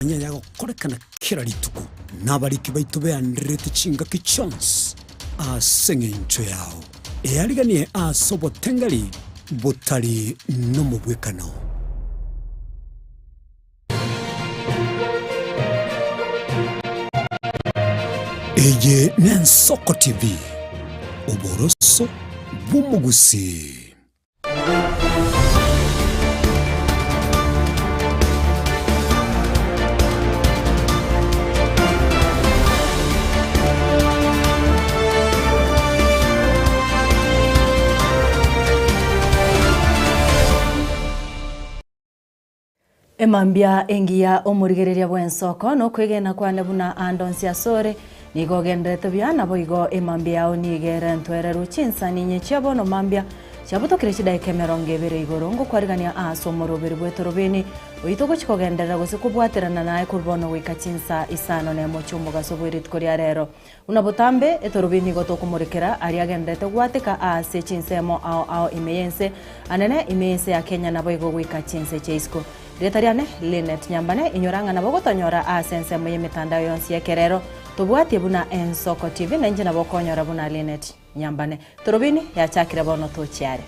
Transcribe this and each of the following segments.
nyanya gukorekana kira rituko nabariki baitu beandirite chingaki chance asengencho yao eariganie asobotengari butari no mubwekano. Eye Nensoko TV Oboroso Bumugusi. Emambia engia omurigereria bwensoko no kwegena kwane buna andonsi asore nigo gendete byana boigo emambia onigere ntwere ruchinsa ninye chiabo no mambia chabutokire chidai kemeronge bere igorongo kwarigania asomoro bere bwetorobeni oitoko chikogenderera gose kubwaterana naye kurbono wikachinsa isano ne mochumo gasobwirit koria rero unabotambe etorobeni gotokumurikira ari agendete gwateka ase chinsemo ao imeyense anene imeyense ya Kenya na boigo wikachinse cheisko Retariane Linet Nyambane inyoranga na bogotonyora asense moye mitandao yonsi ya kerero tubwatie buna Ensoko TV na nje na bokonyora buna Linet Nyambane torobini ya chakira bono tochiare.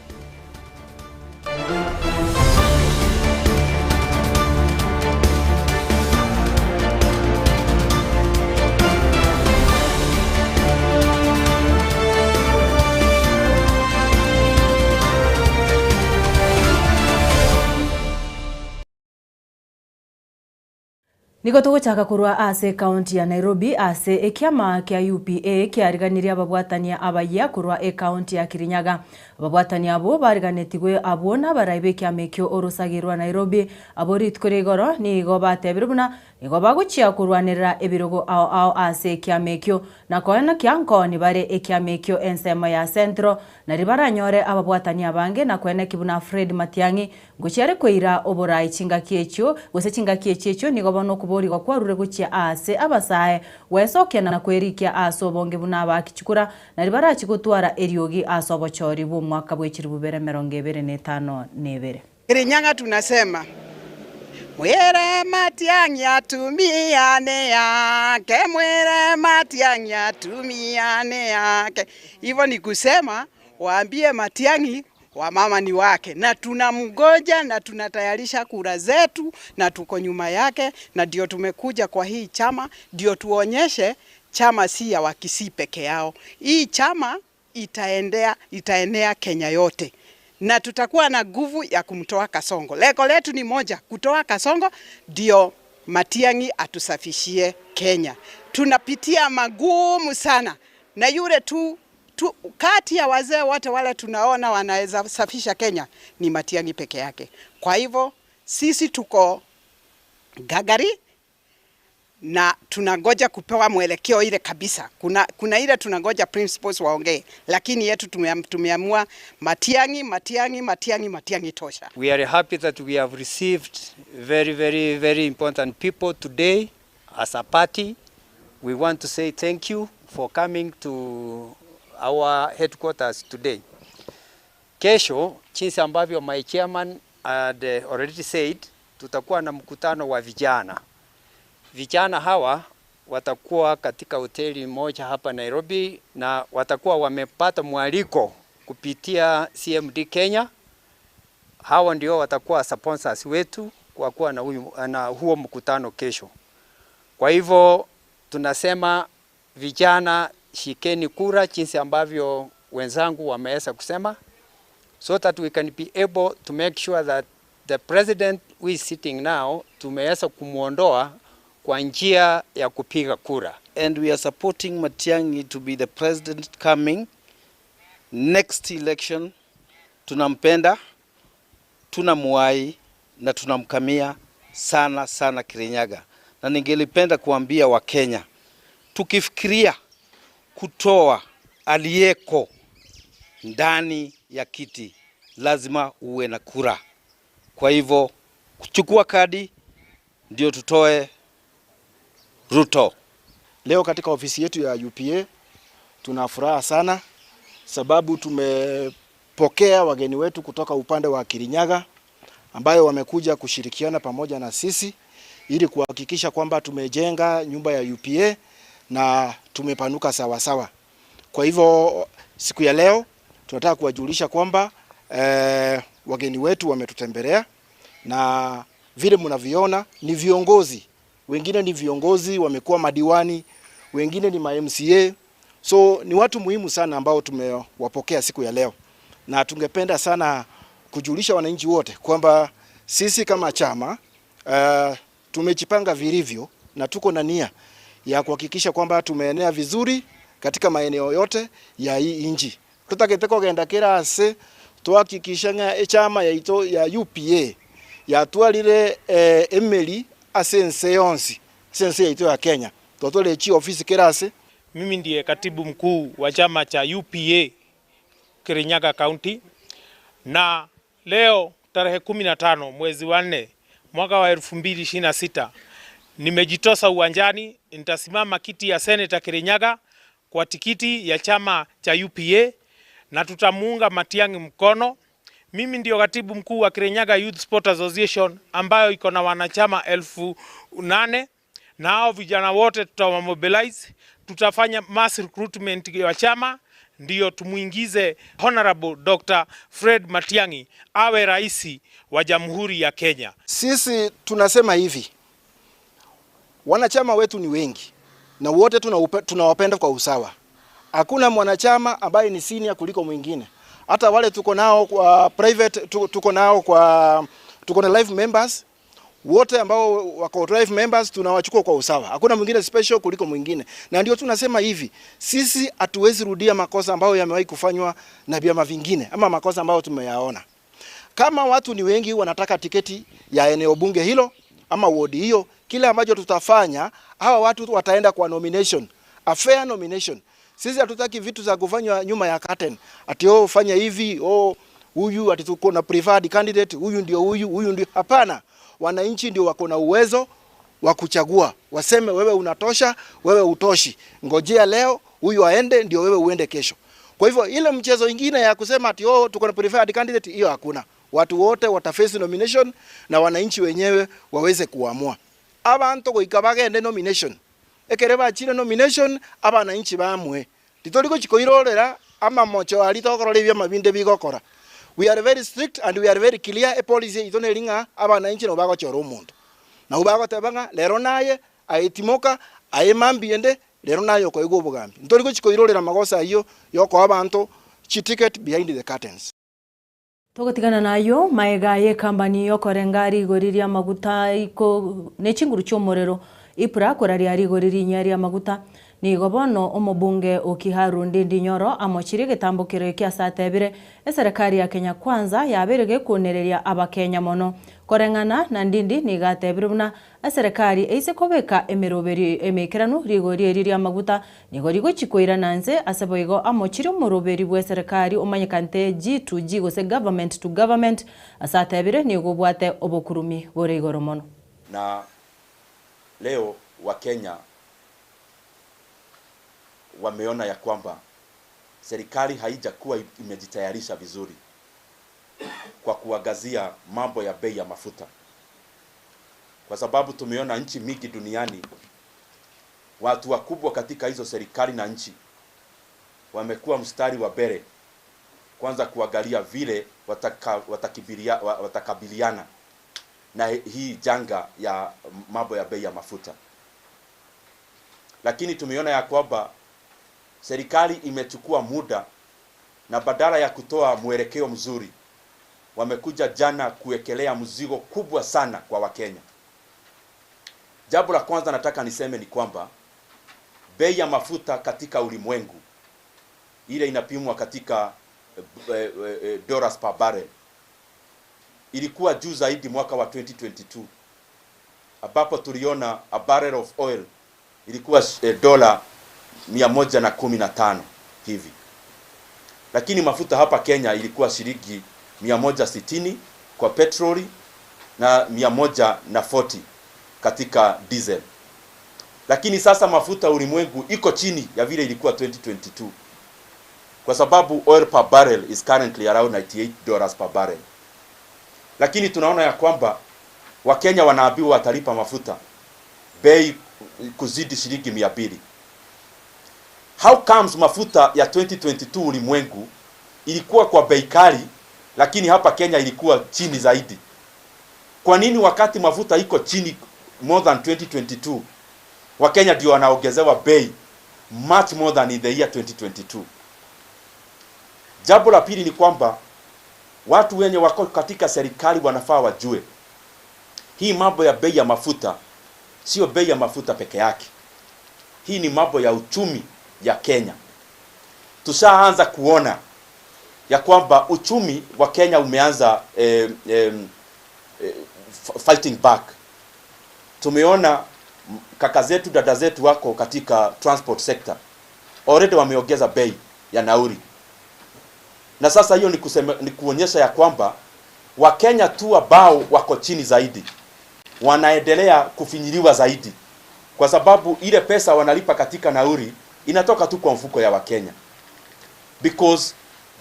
Niko tuguchaka kurwa ase county ya Nairobi ase ekiama kia UPA kiariganiria ababwatania abaya kurwa county ya Kirinyaga ababwatania abo bariganetigwe abona baraibe kiamekyo orusagirwa Nairobi aborit kurigoro nigo batebirubuna nigo baguchia kurwanirira ebirogo ao ase kiamekyo na koena kianko ni bare ekiamekyo ensema ya Centro na ribaranyore ababwatania bange na koena kibuna Fred Matiangi guchere kwira oborai chingakiechyo gose chingakiechyo nigo bono bori kwa rure guchia ase abasae wesoke na kwerikia asobonge buna bakichukura na ribara chigutwara eriogi asobochori bu mwaka bwechiri bubere 2025 nebere. Kirinyaga tunasema mwere Matiangi atumiane yake, mwere Matiangi atumiane yake. Hivyo ni kusema waambie Matiangi wa mama ni wake na tunamgoja na tunatayarisha kura zetu na tuko nyuma yake, na ndio tumekuja kwa hii chama ndio tuonyeshe chama si ya Wakisii peke yao. Hii chama itaenea Kenya yote na tutakuwa na nguvu ya kumtoa Kasongo. Lengo letu ni moja, kutoa Kasongo ndio Matiangi atusafishie Kenya. Tunapitia magumu sana na yule tu kati ya wazee wote wale tunaona wanaweza safisha Kenya ni Matiangi peke yake. Kwa hivyo sisi tuko gagari na tunangoja kupewa mwelekeo ile kabisa. Kuna ile tunangoja principles waongee, lakini yetu tumeamua Matiangi tosha. We are happy that we have received very important people today as a party. We want to say thank you for coming to our headquarters today. Kesho, jinsi ambavyo my chairman had already said, tutakuwa na mkutano wa vijana. Vijana hawa watakuwa katika hoteli moja hapa Nairobi na watakuwa wamepata mwaliko kupitia CMD Kenya. Hawa ndio watakuwa sponsors wetu kwa kuwa na huo mkutano kesho. Kwa hivyo tunasema vijana shikeni kura jinsi ambavyo wenzangu wameweza kusema, so that we can be able to make sure that the president who is sitting now tumeweza kumuondoa kwa njia ya kupiga kura. And we are supporting Matiangi to be the president coming next election. Tunampenda, tunamuai na tunamkamia sana Kirinyaga. Na ningelipenda kuambia wa Kenya, tukifikiria kutoa aliyeko ndani ya kiti lazima uwe na kura. Kwa hivyo kuchukua kadi ndio tutoe Ruto. Leo katika ofisi yetu ya UPA tuna furaha sana sababu tumepokea wageni wetu kutoka upande wa Kirinyaga ambayo wamekuja kushirikiana pamoja na sisi ili kuhakikisha kwamba tumejenga nyumba ya UPA na tumepanuka sawa sawa. Kwa hivyo siku ya leo tunataka kuwajulisha kwamba wageni wetu wametutembelea, na vile mnaviona ni viongozi, wengine ni viongozi wamekuwa madiwani, wengine ni ma-MCA. So ni watu muhimu sana ambao tumewapokea siku ya leo, na tungependa sana kujulisha wananchi wote kwamba sisi kama chama tumejipanga vilivyo na tuko na nia ya kuhakikisha kwamba tumeenea vizuri katika maeneo yote ya hii nchi. Tutaketeko genda kirase tuhakikisha chama ya UPA yatwalire emeli asense yonsi sense yaito ya Kenya totole chi ofisi kirase. Mimi ndiye katibu mkuu wa chama cha UPA Kirinyaga County, na leo tarehe 15 mwezi wa 4 mwaka wa 2026 nimejitosa uwanjani. Nitasimama kiti ya Senator Kirinyaga kwa tikiti ya chama cha UPA na tutamuunga Matiang'i mkono. Mimi ndio katibu mkuu wa Kirinyaga Youth Sport Association ambayo iko na wanachama 8,000, na hao vijana wote tutawamobilize. Tutafanya mass recruitment ya chama ndio tumuingize Honorable Dr. Fred Matiang'i awe rais wa Jamhuri ya Kenya. Sisi tunasema hivi, wanachama wetu ni wengi na wote tunawapenda kwa usawa. Hakuna mwanachama ambaye ni senior kuliko mwingine. Hata wale tuko nao kwa private, tuko na live members, wote ambao wako live members tunawachukua kwa usawa. Hakuna mwingine special kuliko mwingine. Na ndio tunasema hivi, sisi hatuwezi rudia makosa ambayo yamewahi kufanywa na vyama vingine ama makosa ambayo tumeyaona. Kama watu ni wengi wanataka tiketi ya eneo bunge hilo ama ward hiyo, kile ambacho tutafanya, hawa watu wataenda kwa nomination, a fair nomination. Sisi hatutaki vitu za kufanywa nyuma ya curtain. Ati fanya hivi, huyu ati tuko na preferred candidate, huyu ndio. Hapana. Wananchi ndio wako na uwezo wa kuchagua. Waseme wewe unatosha, wewe utoshi. Ngojea leo, huyu aende ndio wewe uende kesho. Kwa hivyo ile mchezo ingine ya kusema ati tuko na preferred candidate, hiyo hakuna. Watu wote wataface nomination na wananchi wenyewe waweze kuamua. Abantu goikabage ende nomination. Ekereba chile nomination abananchi bamwe. Titoliko chikoirorera ama mocho alitokoro bya mabinde bigokora. We are very strict and we are very clear. A policy itone linga abananchi no bago choro umuntu. Na ubago tebanga lero naye aitimoka ayemambiende lero nayo ko igobugambi. Ntoliko chikoirorera magosa iyo yoko abantu chi ticket behind the curtains. Togotigana nayo maega ye kambani yokorengari igoriria maguta iko nechinguru cyomorero ipura koraria rigoriri nyari amaguta ni gobono omobunge Okiharu Ndindi Nyoro amochire gitambukiro kya satebire serikali ya Kenya Kwanza yaberege kunereria abakenya mono korengana na Ndindi ni gatebire buna serikali eise kobeka emeroberi emekiranu rigori riri amaguta ni gori gochikoira nanze aseboigo amochire omoroberi bwe serikali omanyekante G2G gose government to government asatebire ni gobwate obokurumi bore igoro mono. Na leo wa Kenya wameona ya kwamba serikali haijakuwa imejitayarisha vizuri kwa kuangazia mambo ya bei ya mafuta, kwa sababu tumeona nchi mingi duniani watu wakubwa katika hizo serikali na nchi wamekuwa mstari wa mbele kwanza kuangalia vile watakabiliana na hii janga ya mambo ya bei ya mafuta. Lakini tumeona ya kwamba serikali imechukua muda na badala ya kutoa mwelekeo mzuri wamekuja jana kuwekelea mzigo kubwa sana kwa Wakenya. Jambo la kwanza nataka niseme ni kwamba bei ya mafuta katika ulimwengu ile inapimwa katika dollars per barrel ilikuwa juu zaidi mwaka wa 2022 ambapo tuliona a barrel of oil ilikuwa dola 115 hivi, lakini mafuta hapa Kenya ilikuwa shilingi 160 kwa petroli na 140 katika diesel. Lakini sasa mafuta ulimwengu iko chini ya vile ilikuwa 2022 kwa sababu oil per barrel is currently around $98 per barrel. Lakini tunaona ya kwamba Wakenya wanaambiwa watalipa mafuta bei kuzidi shilingi 200. How comes mafuta ya 2022 ulimwengu ilikuwa kwa bei kali, lakini hapa Kenya ilikuwa chini zaidi? Kwa nini wakati mafuta iko chini more than 2022, Wakenya ndio wanaongezewa bei much more than in the year 2022? Jambo la pili ni kwamba watu wenye wako katika serikali wanafaa wajue hii mambo ya bei ya mafuta sio bei ya mafuta peke yake. Hii ni mambo ya uchumi ya Kenya. Tushaanza kuona ya kwamba uchumi wa Kenya umeanza fighting back. Tumeona kaka zetu, dada zetu wako katika transport sector already wameongeza bei ya nauli. Na sasa hiyo ni kuonyesha ya kwamba Wakenya tu ambao wako chini zaidi wanaendelea kufinyiliwa zaidi, kwa sababu ile pesa wanalipa katika nauli inatoka tu kwa mfuko ya Wakenya. Because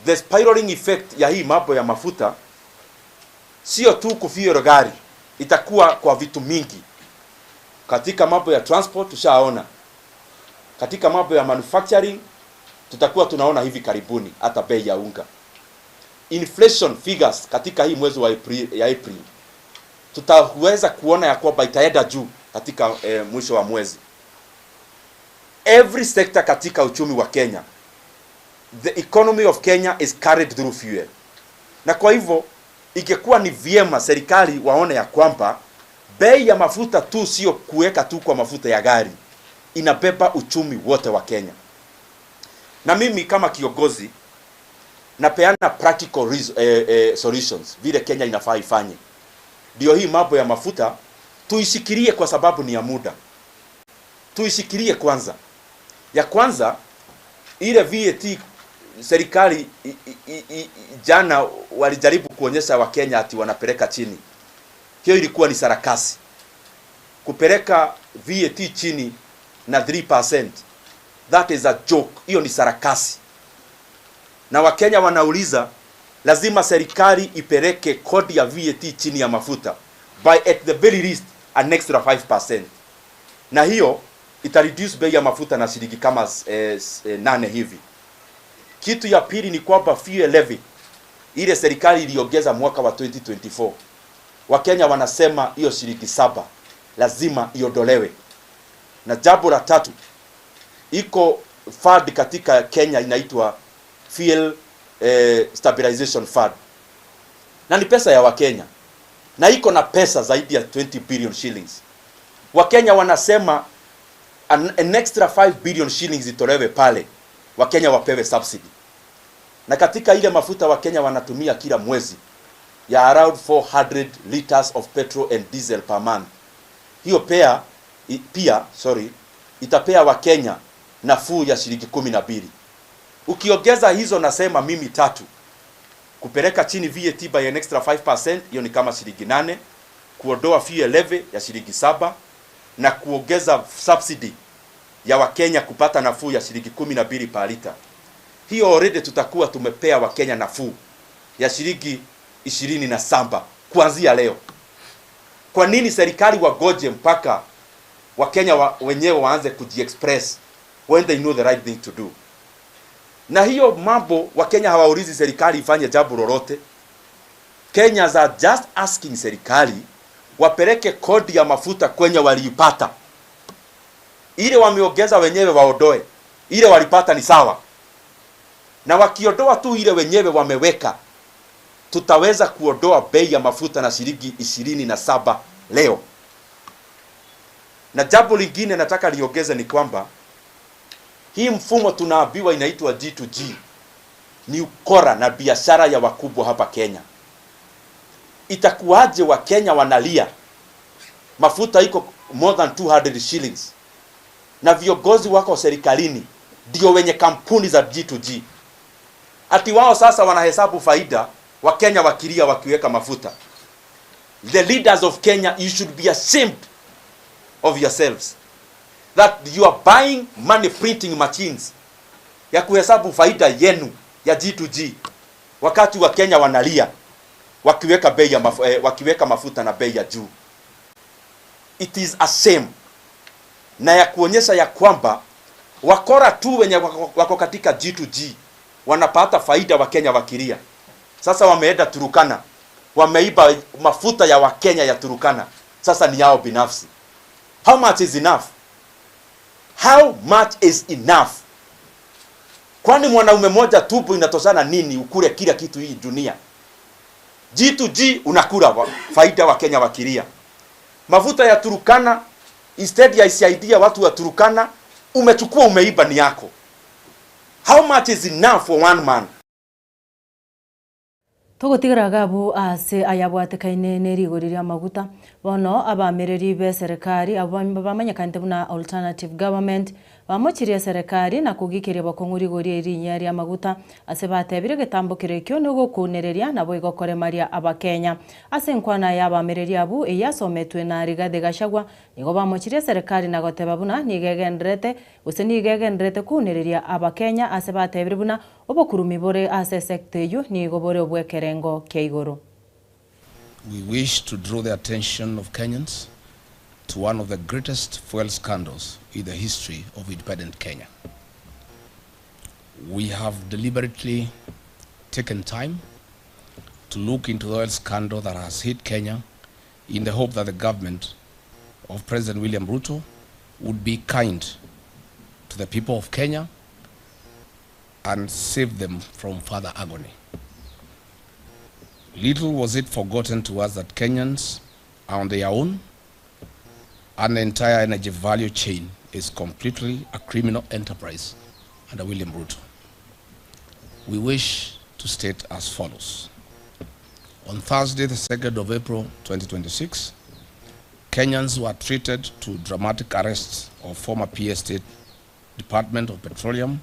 the spiraling effect ya hii mambo ya mafuta sio tu kufuel gari, itakuwa kwa vitu mingi. Katika mambo ya transport tushaona, katika mambo ya manufacturing tutakuwa tunaona hivi karibuni hata bei ya unga. Inflation figures katika hii mwezi wa April tutaweza kuona ya kwamba itaenda juu katika mwisho wa mwezi. Every sector katika uchumi wa Kenya, the economy of Kenya is carried through fuel. Na kwa hivyo ingekuwa ni vyema serikali waone ya kwamba bei ya mafuta tu sio kuweka tu kwa mafuta ya gari, inabeba uchumi wote wa Kenya. Na mimi kama kiongozi napeana practical solutions vile Kenya inafaa ifanye. Ndio hii mambo ya mafuta tuishikilie, kwa sababu ni ya muda. Tuishikilie kwanza. Ya kwanza, ile VAT serikali jana walijaribu kuonyesha Wakenya ati wanapeleka chini. Hiyo ilikuwa ni sarakasi. Kupeleka VAT chini na 3%, that is a joke. Hiyo ni sarakasi. Na Wakenya wanauliza, lazima serikali ipeleke kodi ya VAT chini ya mafuta by at the very least an extra 5%. Na hiyo ita reduce bei ya mafuta na shilingi kama 8 hivi. Kitu ya pili ni kwamba fuel levy ile serikali iliongeza mwaka wa 2024, Wakenya wanasema hiyo shilingi 7 lazima iondolewe. Na jambo la tatu, iko fund katika Kenya inaitwa Fuel Stabilization Fund, na ni pesa ya Wakenya, na iko na pesa zaidi ya 20 billion shillings. Wakenya wanasema an extra 5 billion shillings itolewe pale, Wakenya wapewe subsidy. Na katika ile mafuta Wakenya wanatumia kila mwezi ya around 400 liters of petrol and diesel per month, hiyo pia itapea Wakenya nafuu ya shilingi 12. Ukiongeza hizo, nasema mimi 3, kupeleka chini VAT by an extra 5%, hiyo ni kama shilingi 8, kuondoa fuel levy ya shilingi 7, na kuongeza subsidy ya Wakenya kupata nafuu ya shilingi 12 per liter. Hiyo already tutakuwa tumepea Wakenya nafuu ya shilingi 27 kuanzia leo. Kwa nini serikali wagoje mpaka Wakenya wenyewe waanze kujiexpress when they know the right thing to do? Na hiyo mambo Wakenya hawaulizi serikali ifanye jambo lolote. Kenyans are just asking serikali wapeleke kodi ya mafuta kwenye waliipata. Ile wameongeza wenyewe waondoe, ile walipata ni sawa. Na wakiondoa tu ile wenyewe wameweka, tutaweza kuondoa bei ya mafuta na shilingi 27 leo. Na jambo lingine nataka liongeze ni kwamba hii mfumo tunaambiwa inaitwa G2G ni ukora na biashara ya wakubwa hapa Kenya. Itakuwaje Wakenya wanalia mafuta iko more than 200 shillings na viongozi wako serikalini ndio wenye kampuni za G2G? Ati wao sasa wanahesabu faida, Wakenya wakilia wakiweka mafuta. The leaders of Kenya, you should be ashamed of yourselves that you are buying money printing machines ya kuhesabu faida yenu ya G2G, wakati wa Kenya wanalia wakiweka bei ya wakiweka mafuta na bei ya juu. it is a shame na ya kuonyesha ya kwamba wakora tu wenye wako katika G2G wanapata faida Wakenya wakilia. Sasa wameenda Turukana, wameiba mafuta ya Wakenya ya Turukana, sasa ni yao binafsi. How much is enough? How much is enough? Kwani mwanaume moja tupu inatosana nini ukule kila kitu hii dunia? G2G unakula faida Wakenya wakilia. Mafuta ya Turukana instead ya isaidia watu wa Turukana, umechukua umeiba ni yako. How much is enough for one man? Tugutigara gabu ase ayabwatekaine nerigoriria maguta bono abamereri be serikali abamenyekante buna alternative government bamochirie serikali na kugikiria bakongurigori irinya ria maguta ase batebire gitambo kirekyo nugo kunereria nabo igokore maria abakenya ase nkwana yabamereri abu eyasometwe na Rigathi Gachagua nigo bamochirie serikali na goteba buna nigegendrete usenigegendrete kunereria abakenya ase batebire buna obokurumi bore ase sekteyo nigo bore obwekerengo kia igoro. We wish to draw the attention of Kenyans to one of the greatest fuel scandals in the history of independent Kenya. We have deliberately taken time to look into the oil scandal that has hit Kenya in the hope that the government of President William Ruto would be kind to the people of Kenya and save them from further agony. Little was it forgotten to us that Kenyans are on their own, and the entire energy value chain is completely a criminal enterprise under William Ruto. We wish to state as follows. On Thursday, the 2nd of April 2026, Kenyans were treated to dramatic arrests of former PS State Department of Petroleum,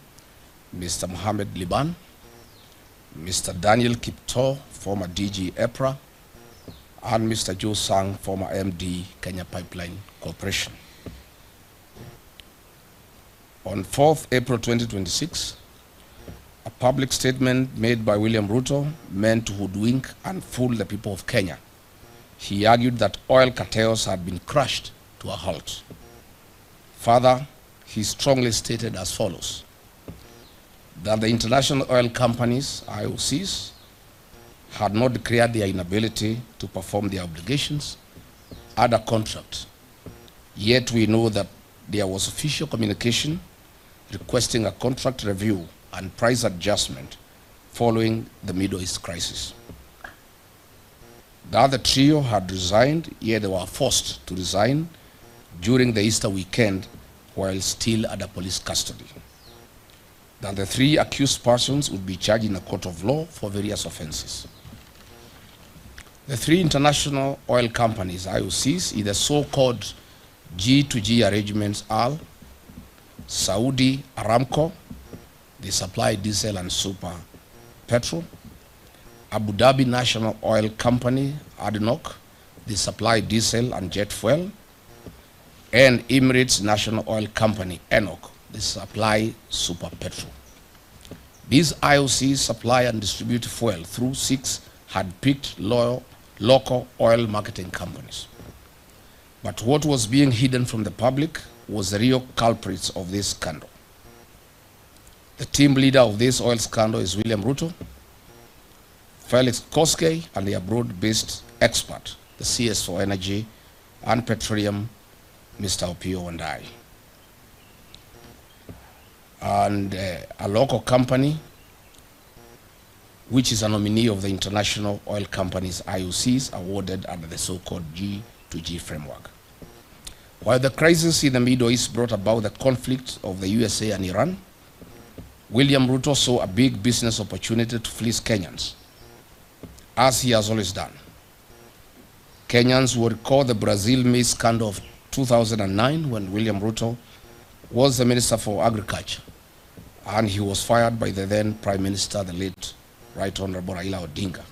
Mr. Mohamed Liban, Mr. Daniel Kipto, former DG EPRA, and Mr. Joe Sang, former MD, Kenya Pipeline Corporation. On 4th April 2026, a public statement made by William Ruto meant to hoodwink and fool the people of Kenya. He argued that oil cartels had been crushed to a halt. Further, he strongly stated as follows: that the international oil companies, IOCs, had not declared their inability to perform their obligations under contract. Yet we know that there was official communication requesting a contract review and price adjustment following the Middle East crisis. The other trio had resigned, yet they were forced to resign during the Easter weekend while still under police custody. That the three accused persons would be charged in a court of law for various offenses. The three international oil companies, IOCs, in the so-called G2G arrangements are Saudi Aramco, they supply diesel and super petrol; Abu Dhabi National Oil Company, ADNOC, they supply diesel and jet fuel; and Emirates National Oil Company, ENOC, they supply super petrol. These IOCs supply and distribute fuel through 6 hand-picked local oil marketing companies. But what was being hidden from the public was the real culprits of this scandal. The team leader of this oil scandal is William Ruto, Felix Koskei, and the abroad-based expert, the CS for Energy and Petroleum, Mr. Opiyo Wandayi. And a local company, which is a nominee of the international oil companies, IOCs, awarded under the so-called G2G framework. While the crisis in the Middle East brought about the conflict of the USA and Iran, William Ruto saw a big business opportunity to fleece Kenyans, as he has always done. Kenyans will recall the Brazil maize scandal of 2009 when William Ruto was the Minister for Agriculture, and he was fired by the then Prime Minister, the late Right Honorable Raila Odinga.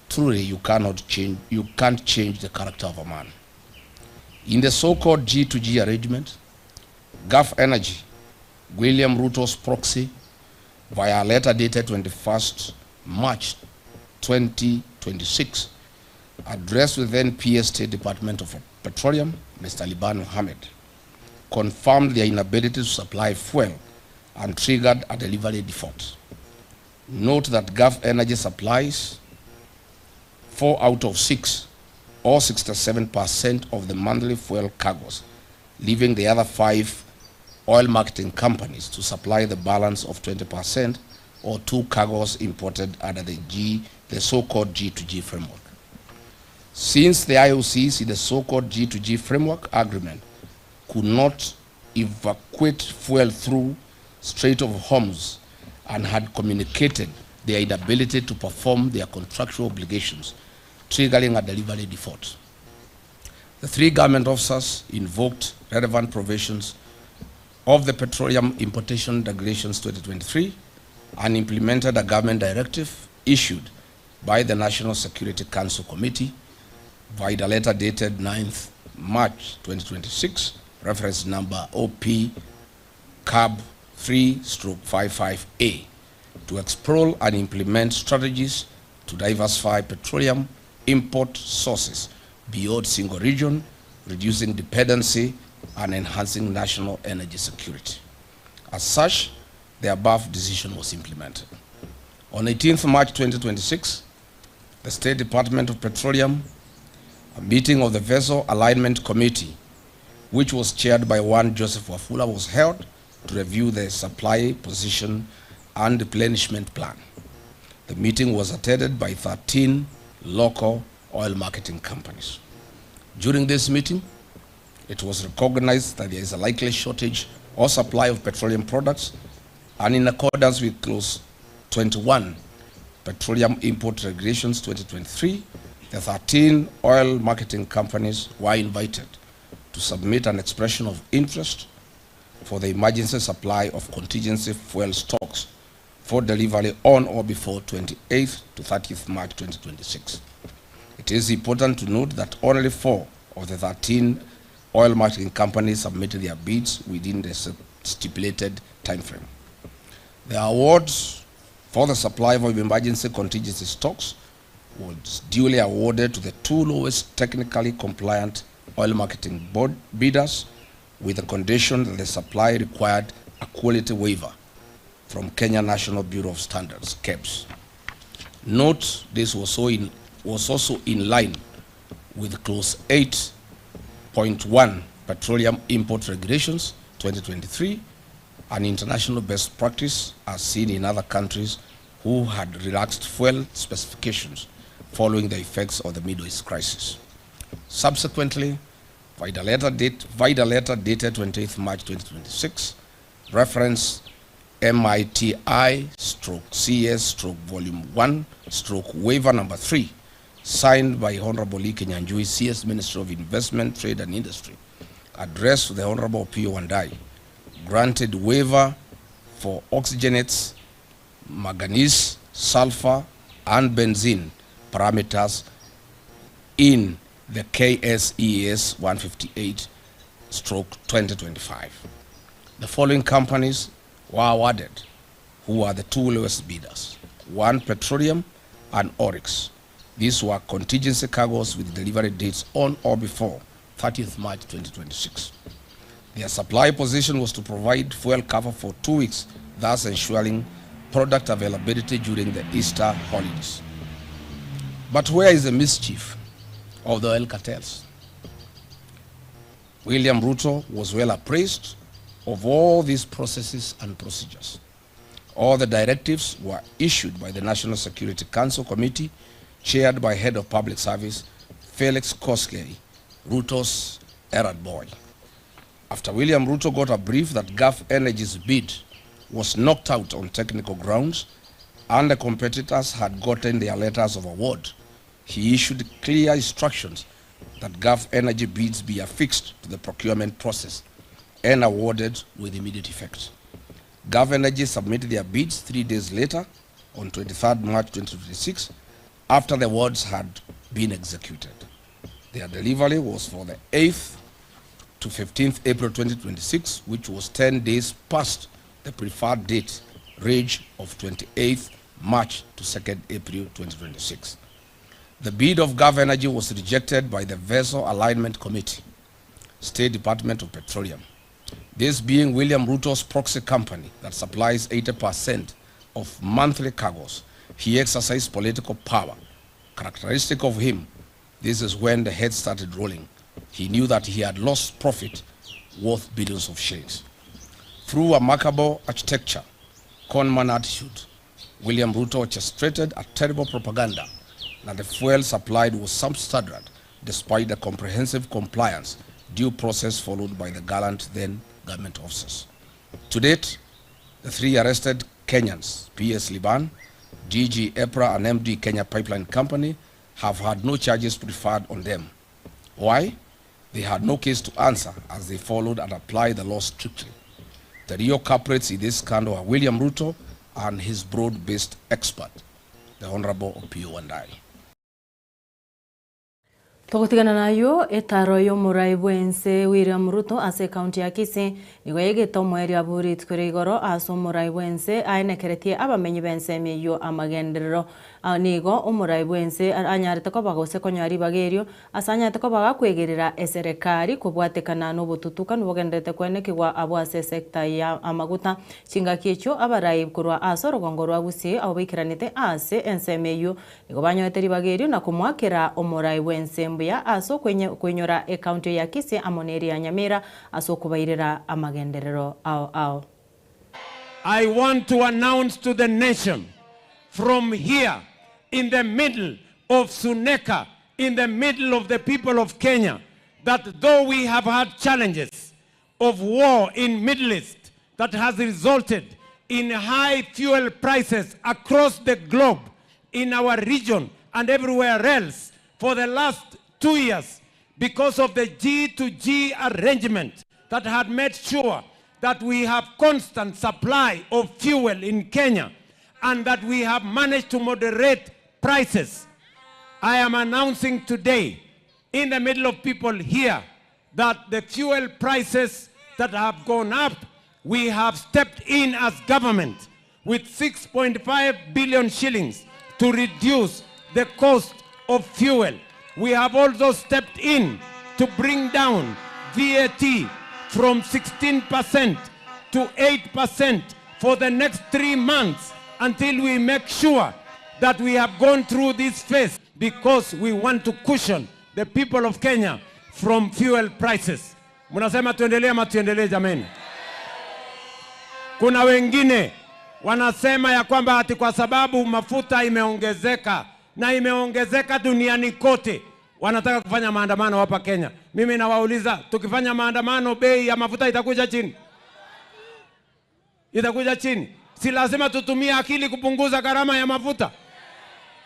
Truly, you can't change the character of a man. In the so-called G2G arrangement, Gulf Energy, William Ruto's proxy, via a letter dated 21st March 2026, addressed the then PS State Department of Petroleum, Mr. Liban Mohammed, confirmed their inability to supply fuel and triggered a delivery default. Note that Gulf Energy supplies 4 out of 6, or 67% of the monthly fuel cargoes, leaving the other 5 oil marketing companies to supply the balance of 20%, or 2 cargoes imported under the so-called G2G framework. Since the IOCs in the so-called G2G framework agreement could not evacuate fuel through Strait of Hormuz and had communicated their inability to perform their contractual obligations, triggering a delivery default. The 3 government officers invoked relevant provisions of the Petroleum Importation Regulations 2023 and implemented a government directive issued by the National Security Council Committee via the letter dated 9th March 2026, reference number OP CAB 3/55A, to explore and implement strategies to diversify petroleum import sources beyond single region, reducing dependency and enhancing national energy security. As such, the above decision was implemented. On 18th March 2026, the State Department of Petroleum, a meeting of the Vessel Alignment Committee, which was chaired by one Joseph Wafula, was held to review the supply position and replenishment plan. The meeting was attended by 13 local oil marketing companies. During this meeting, it was recognized that there is a likely shortage or supply of petroleum products, and in accordance with Clause 21, Petroleum Import Regulations 2023, the 13 oil marketing companies were invited to submit an expression of interest for the emergency supply of contingency fuel stocks for delivery on or before 28th to 30th March 2026. It is important to note that only 4 of the 13 oil marketing companies submitted their bids within the stipulated timeframe. The awards for the supply of emergency contingency stocks was duly awarded to the 2 lowest technically compliant oil marketing board bidders, with the condition that the supply required a quality waiver from Kenya National Bureau of Standards, KEBS. Note this was also in line with Clause 8.1 Petroleum Import Regulations 2023, an international best practice as seen in other countries who had relaxed fuel specifications following the effects of the Middle East crisis. Subsequently, via the letter dated 28th March 2026, reference MITI/CS/Volume 1/Waiver Number 3, signed by Honorable Lee Kinyanjui, CS Minister of Investment, Trade and Industry, addressed to the Honorable P.O. Wandai, granted waiver for oxygenates, manganese, sulfur, and benzene parameters in the KSES 158/2025. The following companies were awarded, who are the 2 lowest bidders: 1 Petroleum and Oryx. These were contingency cargoes with delivery dates on or before 30th March 2026. Their supply position was to provide fuel cover for 2 weeks, thus ensuring product availability during the Easter holidays. But where is the mischief of the oil cartels? William Ruto was well appraised of all these processes and procedures. All the directives were issued by the National Security Council Committee, chaired by Head of Public Service Felix Koskei, Ruto's errand boy. After William Ruto got a brief that Gulf Energy's bid was knocked out on technical grounds and the competitors had gotten their letters of award, he issued clear instructions that Gulf Energy bids be affixed to the procurement process and awarded with immediate effect. Gulf Energy submitted their bids 3 days later, on 23rd March 2026, after the awards had been executed. Their delivery was for the 8th to 15th April 2026, which was 10 days past the preferred date range of 28th March to 2nd April 2026. The bid of Gulf Energy was rejected by the Vessel Alignment Committee, State Department of Petroleum. This being William Ruto's proxy company that supplies 80% of monthly cargoes. He exercised political power. Characteristic of him, this is when the head started rolling. He knew that he had lost profit worth billions of shillings. Through a remarkable architecture, conman attitude, William Ruto orchestrated a terrible propaganda that the fuel supplied was substandard despite the comprehensive compliance due process followed by the gallant then government officers. To date, the 3 arrested Kenyans, PS Liban, DG EPRA and MD Kenya Pipeline Company, have had no charges preferred on them. Why? They had no case to answer as they followed and applied the law strictly. The real culprits in this scandal are William Ruto and his broad-based expert, the Honorable Opiyo Wandayi. Togotigana nayo etaro yo murai bwense William Ruto ase county ya Kisii nigo yegeto mweri aburi tukore igoro aso murai bwense ainekeretie abamenyi bense meyo amagenderero nigo umurai bwense anyarete ko bagose konyari bagerio asanyate ko bagakwegerera eserekari kubwatekana n'obututuka n'ubugendete kwenekirwa abo ase sector ya amaguta chinga kicho abarai kurwa aso rugongo rwa Busie abo bikiranite ase ensemeyo nigo banyoeteri bagerio na kumwakera umurai bwense ya aso kwenyora county ya Kisii amoneri ya Nyamira aso kubairira amagenderero ao. I want to announce to the nation from here in the middle of Suneka, in the middle of the people of Kenya, that though we have had challenges of war in Middle East that has resulted in high fuel prices across the globe, in our region and everywhere else for the last 2 years, because of the G2G arrangement that had made sure that we have constant supply of fuel in Kenya and that we have managed to moderate prices. I am announcing today in the middle of people here that the fuel prices that have gone up, we have stepped in as government with 6.5 billion shillings to reduce the cost of fuel. We have also stepped in to bring down VAT from 16% to 8% for the next 3 months until we make sure that we have gone through this phase, because we want to cushion the people of Kenya from fuel prices. Munasema tuendelee ama tuendelee jameni? Kuna wengine wanasema ya kwamba ati kwa sababu mafuta imeongezeka na imeongezeka duniani kote, wanataka kufanya maandamano hapa Kenya. Mimi nawauliza, tukifanya maandamano bei ya mafuta itakuja chini? Itakuja chini? Si lazima tutumie akili kupunguza gharama ya mafuta?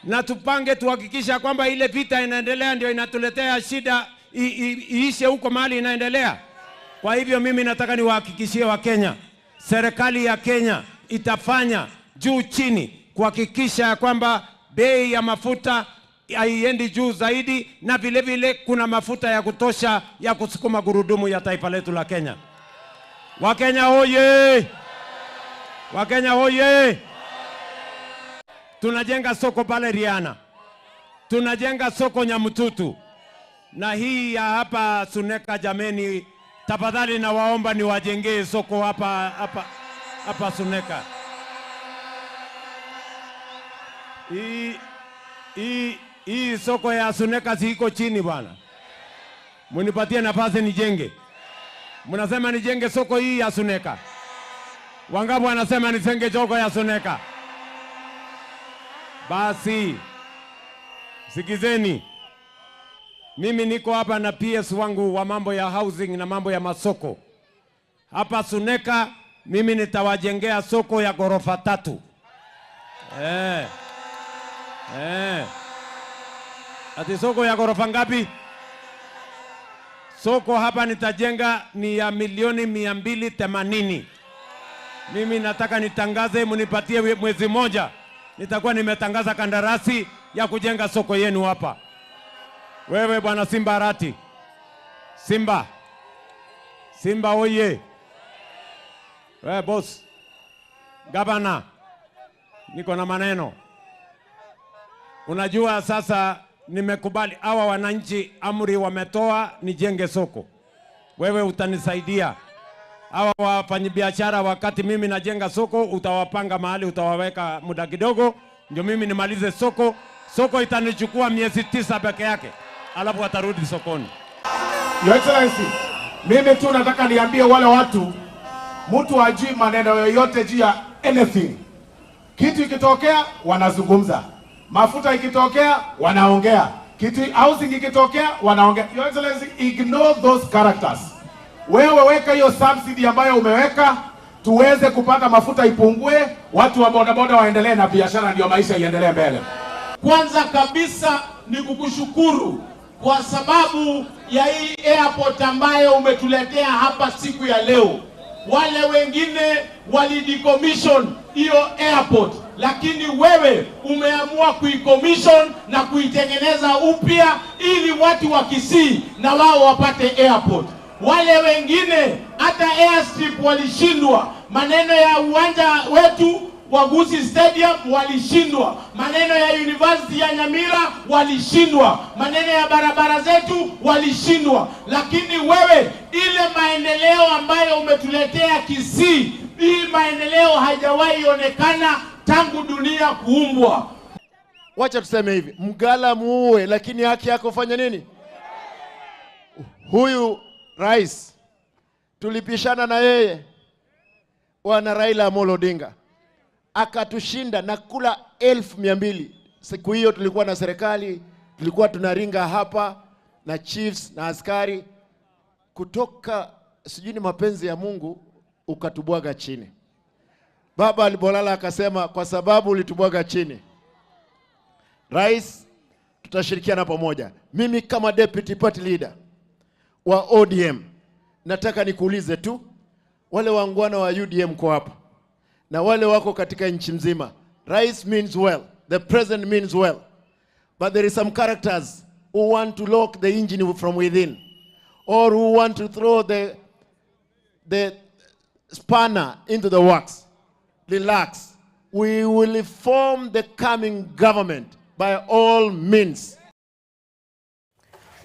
Na tupange tuhakikisha kwamba ile vita inaendelea ndio inatuletea shida iishe huko mahali inaendelea. Kwa hivyo mimi nataka niwahakikishie wa Kenya, serikali ya Kenya itafanya juu chini kuhakikisha kwamba bei ya mafuta haiendi juu zaidi, na vile vile kuna mafuta ya kutosha ya kusukuma gurudumu ya taifa letu la Kenya. Wakenya hoye! Wakenya hoye! Tunajenga soko pale Riana. Tunajenga soko Nyamututu. Na hii ya hapa Suneka jameni, tafadhali na waomba ni wajengee soko hapa Suneka. Hii soko ya Suneka ziko chini bwana. Munipatie nafasi nijenge. Munasema nijenge soko hii ya Suneka. Wangapi wanasema nisenge soko ya Suneka? Basi sikizeni, mimi niko hapa na PS wangu wa mambo ya housing na mambo ya masoko. Hapa Suneka mimi nitawajengea soko ya ghorofa 3. Ati soko ya ghorofa ngapi? Soko hapa nitajenga ni ya milioni 280. Mimi nataka nitangaze, munipatie mwezi moja, nitakuwa nimetangaza kandarasi ya kujenga soko yenu hapa. Wewe bwana Simba Arati. Simba oye. Wewe boss. Gavana. Niko na maneno. Unajua sasa nimekubali hawa wananchi amri wametoa nijenge soko. Wewe utanisaidia. Hawa wafanyabiashara wakati mimi najenga soko utawapanga mahali utawaweka muda kidogo ndio mimi nimalize soko. Soko itanichukua miezi 9 peke yake. Alafu watarudi sokoni. Your Excellency, mimi tu nataka niambie wale watu mtu hajui maneno yoyote juu ya anything. Kitu ikitokea wanazungumza. Mafuta ikitokea wanaongea. Kitu housing ikitokea wanaongea. Your Excellency, ignore those characters. Wewe weka hiyo subsidy ambayo umeweka tuweze kupata mafuta ipungue, watu wa bodaboda waendelee na biashara ndio maisha iendelee mbele. Kwanza kabisa ni kukushukuru kwa sababu ya hii airport ambayo umetuletea hapa siku ya leo. Wale wengine walidecommission hiyo airport, lakini wewe umeamua kuicommission na kuitengeneza upya ili watu wa Kisii na wao wapate airport. Wale wengine hata airstrip walishindwa. Maneno ya uwanja wetu wa Gusii Stadium walishindwa. Maneno ya University ya Nyamira walishindwa. Maneno ya barabara zetu walishindwa. Lakini wewe ile maendeleo ambayo umetuletea Kisii, hii maendeleo haijawahi onekana tangu dunia kuumbwa. Wacha tuseme hivi, mgala muue lakini haki yako fanya nini? Huyu rais tulipishana na yeye wana Raila Amolo Odinga akatushinda na kula 1200. Siku hiyo tulikuwa na serikali, tulikuwa tunaringa hapa na chiefs na askari kutoka sijui ni mapenzi ya Mungu ukatubwaga chini. Baba alipolala akasema kwa sababu ulitubwaga chini, rais, tutashirikiana pamoja. Mimi kama deputy party leader wa ODM nataka nikuulize tu, wale wangwana wa UDM kwa hapa na wale wako katika nchi mzima, rais means well, the president means well, but there is some characters who want to lock the engine from within, or who want to throw the spanner into the works. Relax. We will form the coming government by all means.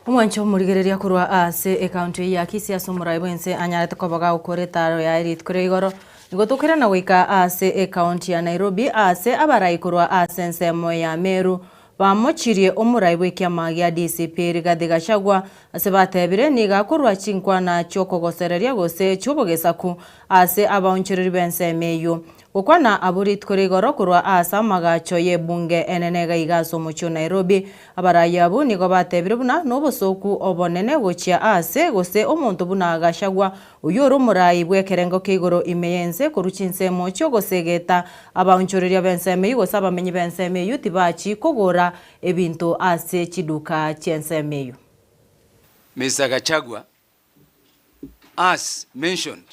Mwancho murigereria kurwa ase account ya Kisii Sumurai Bwense anyarete kobaga ukoretaro ya erit kure igoro nigotukira na wika ase account ya Nairobi ase abarai kurwa ase nsemo ya Meru bamochirie omurai bwekia magia DCP Rigathi Gachagua ase batebire niga kurwa chinkwa na choko gosereria gose chubogesaku ase abaonchiriri bensemeyo ukwana aburit kuri igoro kurwa asa magacho ye bunge enenega igaso mucho Nairobi abaraya bu nigo batebire buna nobosoku obonene gochia ase gose omuntu buna Gachagua uyoro murai bwekerengo kigoro imeyense kuruchinse mocho gosegeta abaonchiriri bensemeyo gosaba menyi bensemeyo tibachi kogora ebintu ase chiduka chensemeyo. Mr. Gachagua, as mentioned,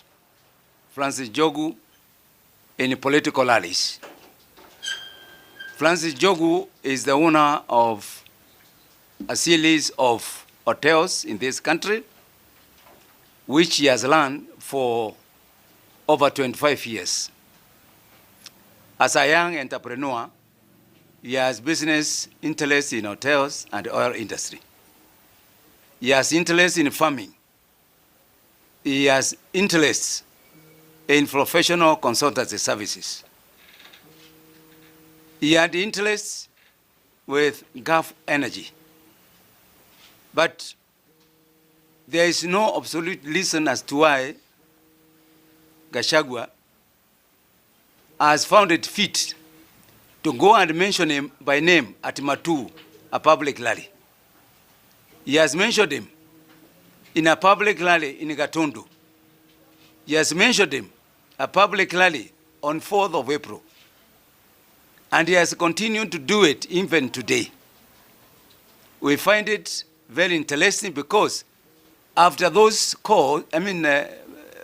Francis Jogu in political rallies. Francis Jogu is the owner of a series of hotels in this country, which he has run for over 25 years. As a young entrepreneur, he has business interests in hotels and oil industry. He has interest in farming. He has interests in professional consultancy services. He had interests with Gulf Energy. But there is no absolute reason as to why Gachagua has found it fit to go and mention him by name at Matu, a public rally. He has mentioned him in a public rally in Gatundu. He has mentioned him a public rally on 4th of April. And he has continued to do it even today. We find it very interesting because after those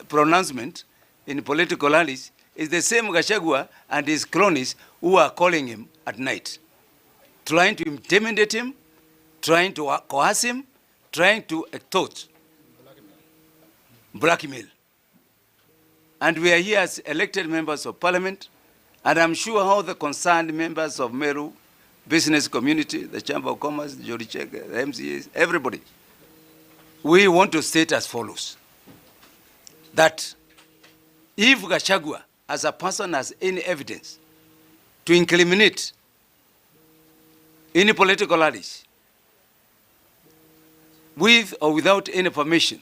pronouncement in political rallies, it's the same Gachagua and his cronies who are calling him at night, trying to intimidate him, trying to coerce him, trying to extort, blackmail. And we are here as elected members of parliament, and I'm sure all the concerned members of Meru business community, the Chamber of Commerce, the Jorichek, the MCAs, everybody. We want to state as follows, that if Gachagua as a person has any evidence to incriminate any political allies, with or without any permission,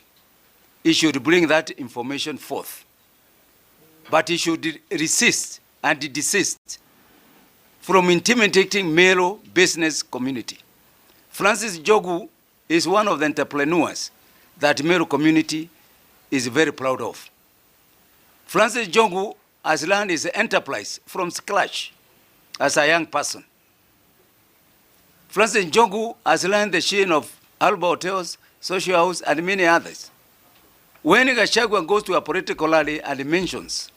he should bring that information forth. But he should resist and desist from intimidating Meru business community. Francis Njogu is one of the entrepreneurs that Meru community is very proud of. Francis Njogu has learned his enterprise from scratch as a young person. Francis Njogu has learned the chain of Alba Hotels, Social House, and many others. When Gachagua goes to a political rally and mentions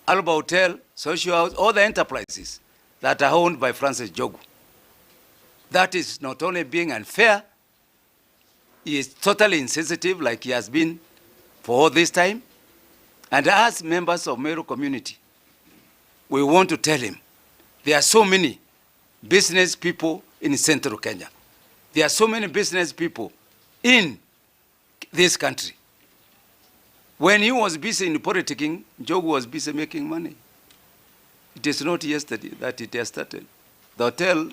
Alba Hotel, Social House, all the enterprises that are owned by Francis Njogu, that is not only being unfair, he is totally insensitive like he has been for all this time. And as members of Meru community, we want to tell him there are so many business people in Central Kenya. There are so many business people in this country. When he was busy in politicking, Njogu was busy making money. It is not yesterday that it has started. The hotel,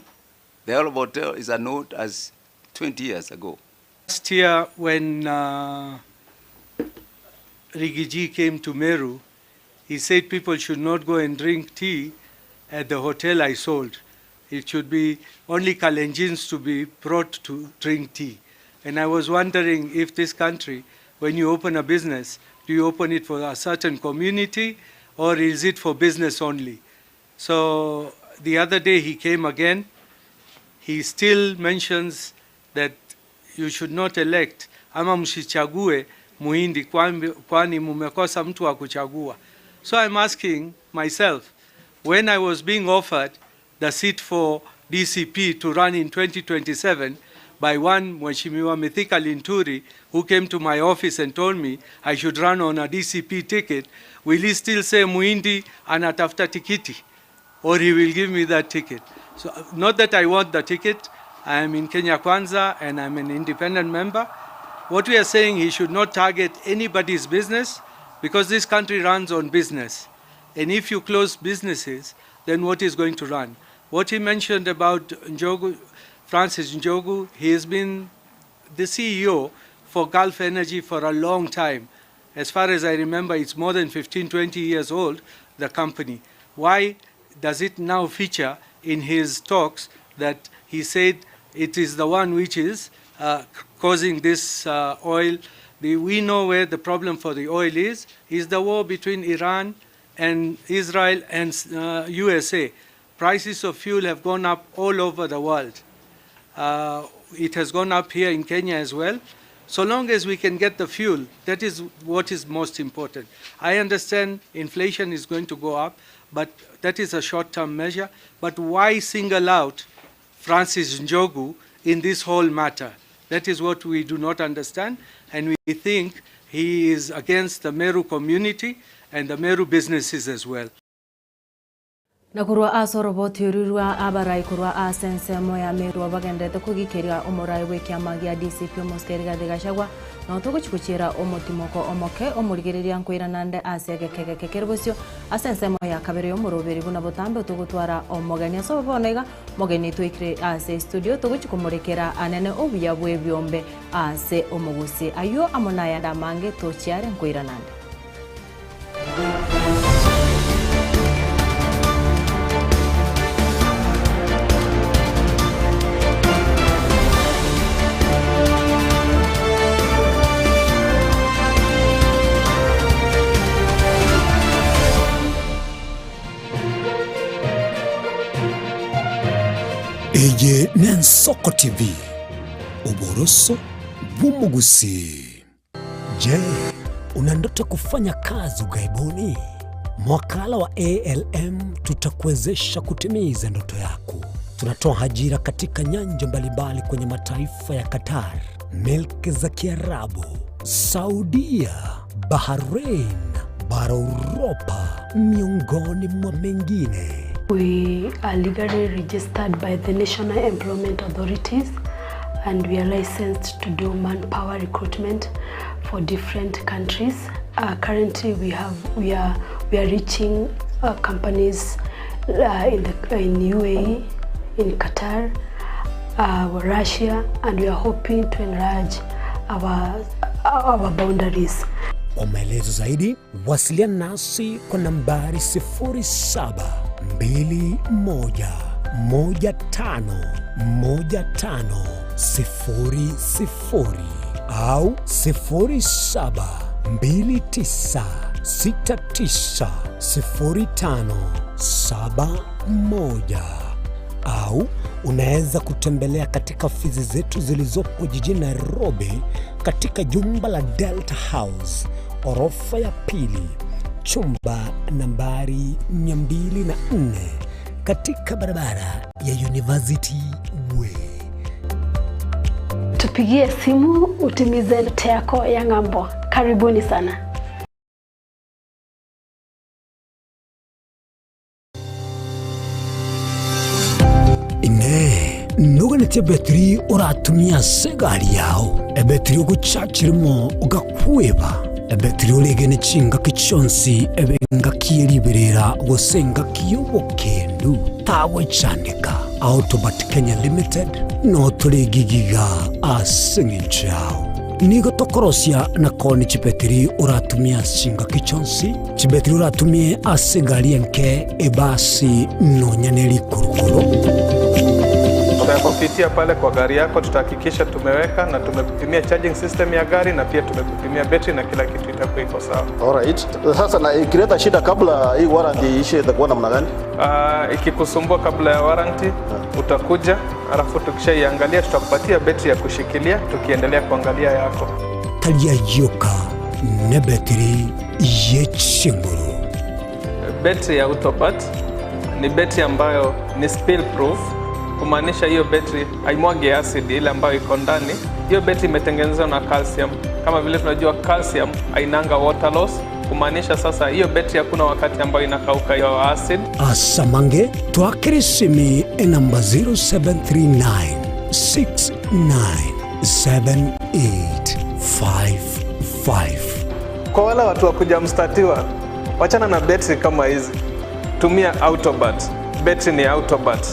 the Alba Hotel, is a note as 20 years ago. Last year, when Rigiji came to Meru, he said people should not go and drink tea at the hotel I sold. It should be only Kalenjins to be brought to drink tea. And I was wondering if this country, when you open a business, do you open it for a certain community or is it for business only? So the other day he came again. He still mentions that you should not elect ama msichague Muhindi kwani mumekosa mtu wa kuchagua. So I'm asking myself, when I was being offered the seat for DCP to run in 2027 by one Mheshimiwa Mithika Linturi, who came to my office and told me I should run on a DCP ticket, will he still say Muhindi anatafuta tikiti? Or he will give me that ticket? So not that I want the ticket. I am in Kenya Kwanza and I'm an independent member. What we are saying, he should not target anybody's business because this country runs on business. And if you close businesses, then what is going to run? What he mentioned about Njogu, Francis Njogu, he has been the CEO for Gulf Energy for a long time. As far as I remember, it's more than 15, 20 years old, the company. Why does it now feature in his talks that he said it is the one which is causing this oil? We know where the problem for the oil is the war between Iran and Israel and USA. Prices of fuel have gone up all over the world. It has gone up here in Kenya as well. So long as we can get the fuel, that is what is most important. I understand inflation is going to go up, but that is a short-term measure. But why single out Francis Njogu in this whole matter? That is what we do not understand, and we think he is against the Meru community and the Meru businesses as well. Na kurwa asoroboti ururwa abarai kurwa asensemo ya Meru abagendete kugikiria omorai wekiama gia DCP Muskeriga Gachagua na tuguchikuchira omotimoko omoke omurigiriria nkwiranande asegekeke kerbosio asensemo ya kabere omuroberi buna botambe tugutwara omogania so bonega mogeni twikire ase studio tuguchikumurekera anene obuya bwe byombe ase omugusi ayo amonaya damange tochiare nkwiranande. Eye Nensoko TV, uboroso bumugusi. Je, una ndoto kufanya kazi ughaibuni? Mwakala wa ALM tutakuwezesha kutimiza ndoto yako. Tunatoa ajira katika nyanja mbalimbali kwenye mataifa ya Qatar, Milki za Kiarabu, Saudia, Bahrain, bara Europa, miongoni mwa mengine. We are legally registered by the National Employment Authorities, and we are licensed to do manpower recruitment for different countries. Currently, we are reaching companies in UAE, in Qatar, Russia, and we are hoping to enlarge our boundaries. Kwa maelezo zaidi, wasiliana nasi kwa nambari 0721151500 au 0729690571 au unaweza kutembelea katika ofisi zetu zilizopo jijini Nairobi katika jumba la Delta House, orofa ya pili, chumba nambari 204 katika barabara ya University Way. Tupigie simu utimize ndoto yako ya ng'ambo. Karibuni sana. Nuganete betri uratumia segari yao ebetri ugucakirimo ugakweba ebetri ulegene cinga kichonsi ebenga kiyeriberera gosenga kiyobokendu tawe candika Autobat Kenya Limited no tuligigiga asinginchao nigo tokorosia na koni chibetri uratumia cinga kichonsi chibetri uratumie asegari enke ebasi no nyaneli kurukuru. Tunapopitia pale kwa gari yako tutahakikisha tumeweka na tumekupimia charging system ya gari na pia tumekupimia battery na kila kitu itakuwa iko sawa. Alright. Sasa na ikileta shida kabla hii warranty ishe itakuwa namna gani? Ikikusumbua kabla ya warranty utakuja, alafu tukishaiangalia tutakupatia battery ya kushikilia tukiendelea kuangalia yako. Talia yoka na battery yechinguru. Battery ya Autobat ni battery ambayo ni spill proof. Kumaanisha hiyo battery haimwagi acid ile ambayo iko ndani. Hiyo battery imetengenezwa na calcium. Kama vile tunajua calcium hainanga water loss. Kumaanisha sasa hiyo battery hakuna wakati ambayo inakauka hiyo acid. Asamange twakirisimi namba 0739697855. Kwa wale watu wa kujamstatiwa, wachana na battery kama hizi. Tumia Autobat. Battery ni Autobat.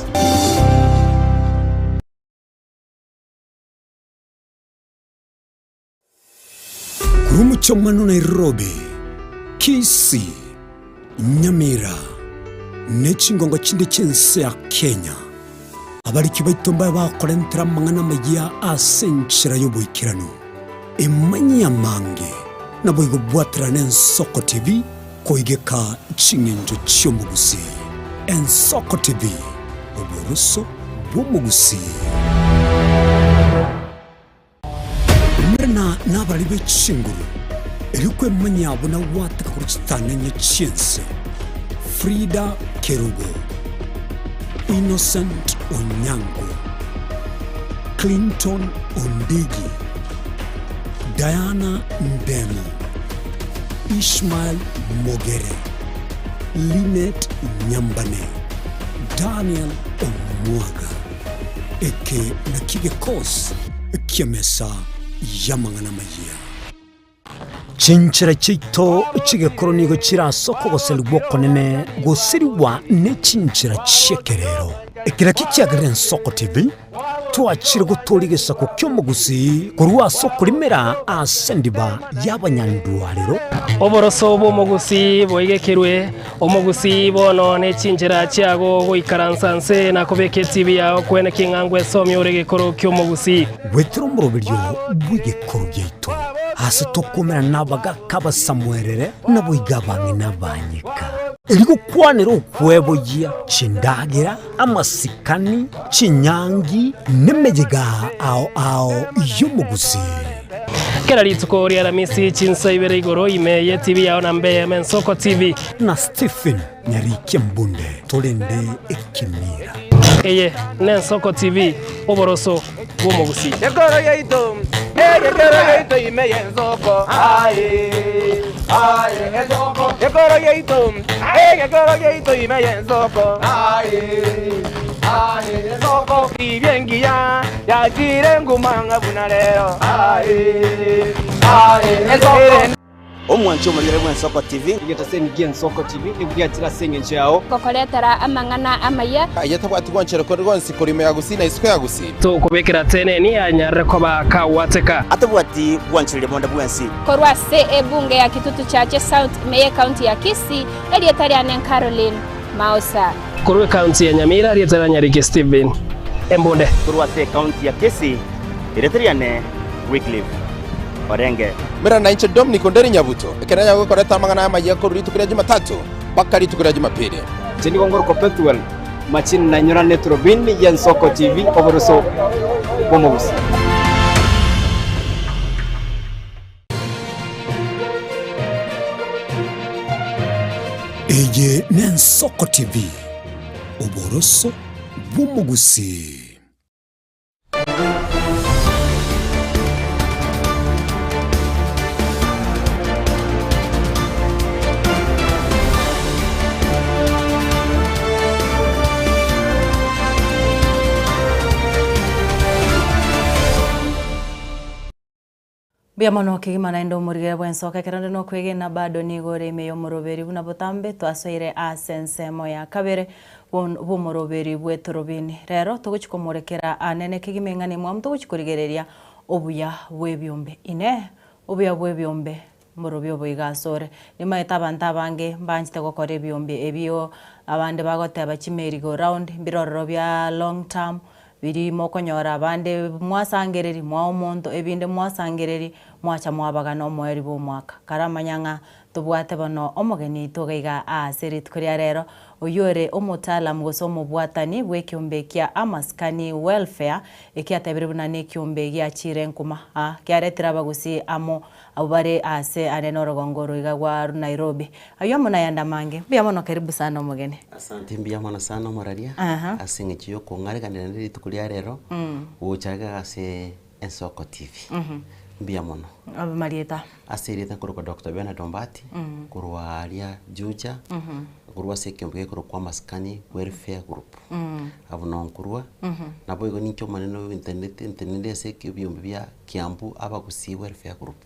Kurumuchomano Nairobi, Kisii, Nyamira, Nechingongo chinde chense ya Kenya. Abariki baitomba bakorentera mangana magia asenchira yobuikirano. Emanya mange na boigo bwatra n'Ensoko TV koigeka chingenjo chyomugusi. Ensoko TV, oboroso bw'omugusi. Mrena n'abari b'Ekinguru erikwe manya abona wataka kurukitananya cyense. Frida Kerubo, Innocent Onyango, Clinton Ondigi, Diana Ndemo, Ishmael Mogere, Linet Nyambane, Daniel Omwaga, eke na kigekos kiamesa yamangana magia. Chinchira chito chigekoro nigo chirasoko goselwa konene gosiriwa ne chinchira chekerero. Ekira kikiagire Ensoko TV twachire gutorigesa ko kyomugusi kurwa soko limera asendiba y'abanyandwariro. Oboroso bw'omugusi boigekerwe omugusi bono ne chinjira chiago goikaransanse na kobeke TV yao kwene kingangwe somyo regekoro kyomugusi wetro murobiryo bwigekoro gyeito hasi tokomera nabaga kaba Samuelere nabo igabange nabanyika eriko kwanero okwebogia chindagira amasikani chinyangi nemejega ao y'omugusi. Kera litsuko ria Ramisi chinsa ibere igoro imeye TV yao na Mbeya Ensoko TV na Stephen Nyariki Mbunde tolende ekimira. Eye Ensoko TV oboroso bw'omugusi. Yegoro yaito imeye Ensoko. Aye Ensoko. Gekoro yeito, gekoro yeito imeye soko. Soko kibengia, ya kirengu manga bunaleo. Omwancho mulire bwa Nsoko TV ngetaseni gien Nsoko TV nibwatira senge nchao kokoletera amangana amaya ayatabwati gwanchero ko rwonsi kurime yagusina isiko yagusi to kubekera tene ni anyarre ko bakawateka atabwati gwanchiro bonda bwansi korwa se ebunge ya Kitutu Chache South Meye County ya Kisii elietariane Caroline Mausa korwe county ya Nyamira elietariane Stephen Embonde korwa se county ya Kisii elietariane Wycliffe Orenge Mera na inche Dominic Onderi Nyabuto ekenanya gukoreta amangana y'amagiye ko ruri tukira Jumatatu bakari tukira Jumapili Jeni Gongoro Perpetual machini na nyora netrobin ya Nsoko TV oboroso bomogusi Eye ni Nsoko TV oboroso bomogusi. Bia mono kigimana endo murigere bwensoka kerande no kwegena bado ni gore meyo moroberi buna botambe twasoire asensemo ya kabere bo moroberi bwetorobini rero tuguchikomorekera anene kigimengane mwa mtuguchikurigereria obuya bwebyombe ine obuya bwebyombe morobyo boigasore nimaeta abantu abange mbanjite gukora ebyombe ebyo abande bagoteba chimeri go round birororo bya long term biri mokonyora abande mwasangereri mwa omonto ebinde mwasangereri mwacha mwabagana omweri bw'omwaka karamanyanga tubwate bano omogeni tugaiga aseri tukuria rero oyore omutaalamu gusoma bwatani bwekiombe kia amaskani welfare ekiatebire buna ne kiombe gya chirenkuma kiaretira bagusi amo abare ase aneno rogongoro igagwa Nairobi ayo muna yanda mange bia mono karibu sana omogeni asante mbia mono sana moraria asinge chiyo kongariganira ndiri tukuria rero uchaga ase Nsoko TV mbia mono abamarieta asirita kuruka Dr. Bernard Ombati kurwa aria Juja kurwa sekiombe kurwa maskani welfare group abuno kurwa nabo igo nicho maneno internet sekiombe bya Kiambu abagusi welfare group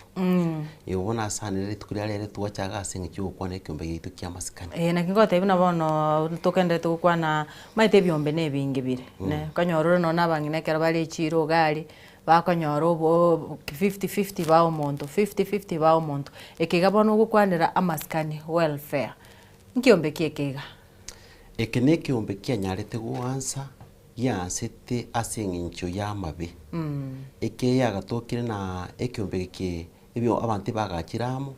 ibona sanire tukuria rero twachaga asinge cyo kwana ekiombe gitu kya maskani na kingote ibona bono tokende tukwana maite byombe ne bingi bire ne kanyororo no nabangine kera bali chiro gari bakonyora obo 50-50 ba omonto 50-50 ba omonto ekigabano gukwanira amaskani welfare nkiombe kiekega ekene kiombe kianyarete guansa yansete asengincho ya mabe eke yagatokire na ekiombe ki ebyo abantu bagakiramo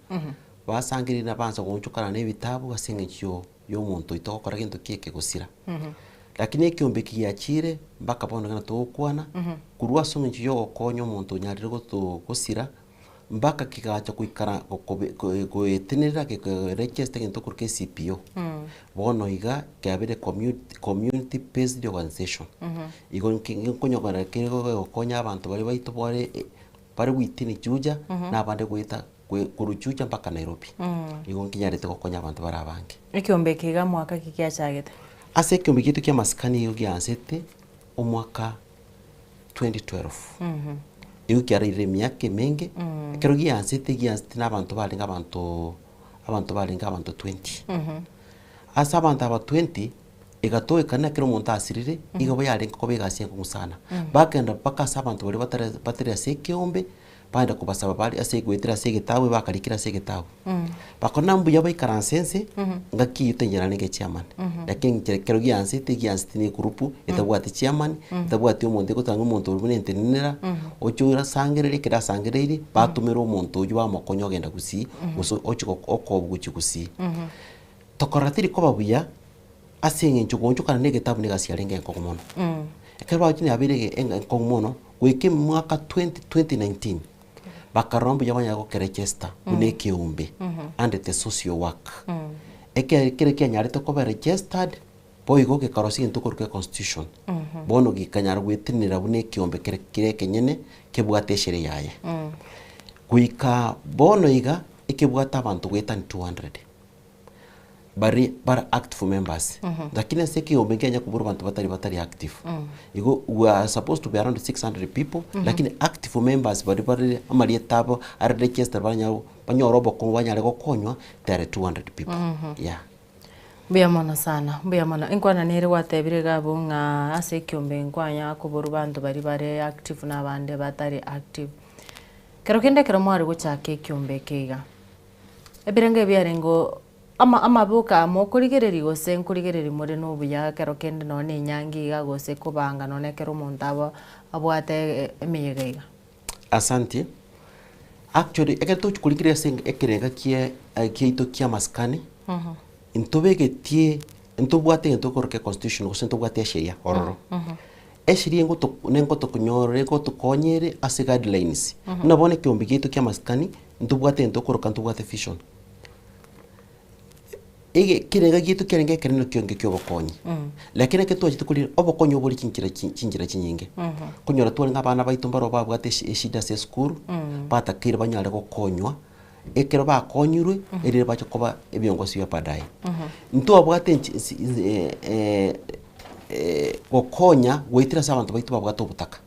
basangirina banza gonchukana n'ebitabu asengincho yo muntu itokora kintu kieke gusira lakini ekiombe kiachire mpaka bono gana tokwana kurwa songincho yo konyo muntu nyarire gusira mpaka kikacha kuikara goetenera ke register kintu kurke CPO bono iga kabere community based organization igo nkonyogara kego konya abantu bari baito bari witini Juja nabande gwita kuruchuja mpaka Nairobi igo nkinyarete gokonya abantu bari abange ekiombe kiga mwaka kikiachagete ase ekiombe gitu kia maskani yo giansete omwaka 2012 iyo kiarire myaka menge kero giansete n'abantu balinga abantu 20 asa abantu aba 20 igatoe kana kero muntu asirire igo bayarenga ko begasie kumusana bakenda paka abantu bari batari ase kiombe baenda kubasaba bali ase gwetera ase gitawe bakarikira ase gitawe bakona mbu yaba ikaransense ngaki yitengera nege chairman lakini kero giansete ni group etabwati chairman etabwati omuntu gutanga omuntu urubune entenera ocyura sangerere kira sangerere batumira omuntu uyu bamokonyo genda gusi ocyiko okobguchi gusi tokoratiri ko babuya asenye nchugonchukana nege tabu nega siarenge nkomono ekero bakini abirege nkomono weke mwaka 2019 bakarombo yabanya go register une kiumbe and the social work kere nyarete ko registered boigo ke karosi ntukurke constitution bono gikanyara gwetinira bune kiumbe kire kenyene kebwate shere yaye kuika bono iga ikebwata abantu gweta 200 bari active members lakini ase kiombe Kenya kuburu bantu batari active igo we are supposed to be around 600 people lakini active members bari amari tabo are register banyorobo ko banyale gukonywa there 200 people yeah. Mbia mono sana, mbia mono. Inkwana nere watebire gabo nga ase kiombe nkwanya kuburu bantu bari active na bande batari active. Kero kende kero mwari guchake kiombe kiga. Ebirenge byarengo ama buka mo kurigereri gose nkurigereri muri nubuya kero kende none nyangi ga gose kubanga none kero montabo abwate emiyega. Asante. Actually eketo kurigereri sing ekerenga kieito kia maskani. Intobege intobwate intokoroke constitution gose intobwate sheria ororo. Eshirie ngoto kunyore ngoto konyere ase guidelines. Nabone kiombe kieito kia maskani intobwate intokoroka intobwate vision. Ege kirenga gitu kirenga kereno kyonge kyobokonyi lakini keto chitukuri obokonyi obori chinjira chinyinge kunyora twali ngabana baitumbaro babwate eshida se school batakira banyale gukonywa ekero bakonyurwe erire bacho koba ebyongosi bya padai nto abwate gokonya goitira sabantu baitu babwate obutaka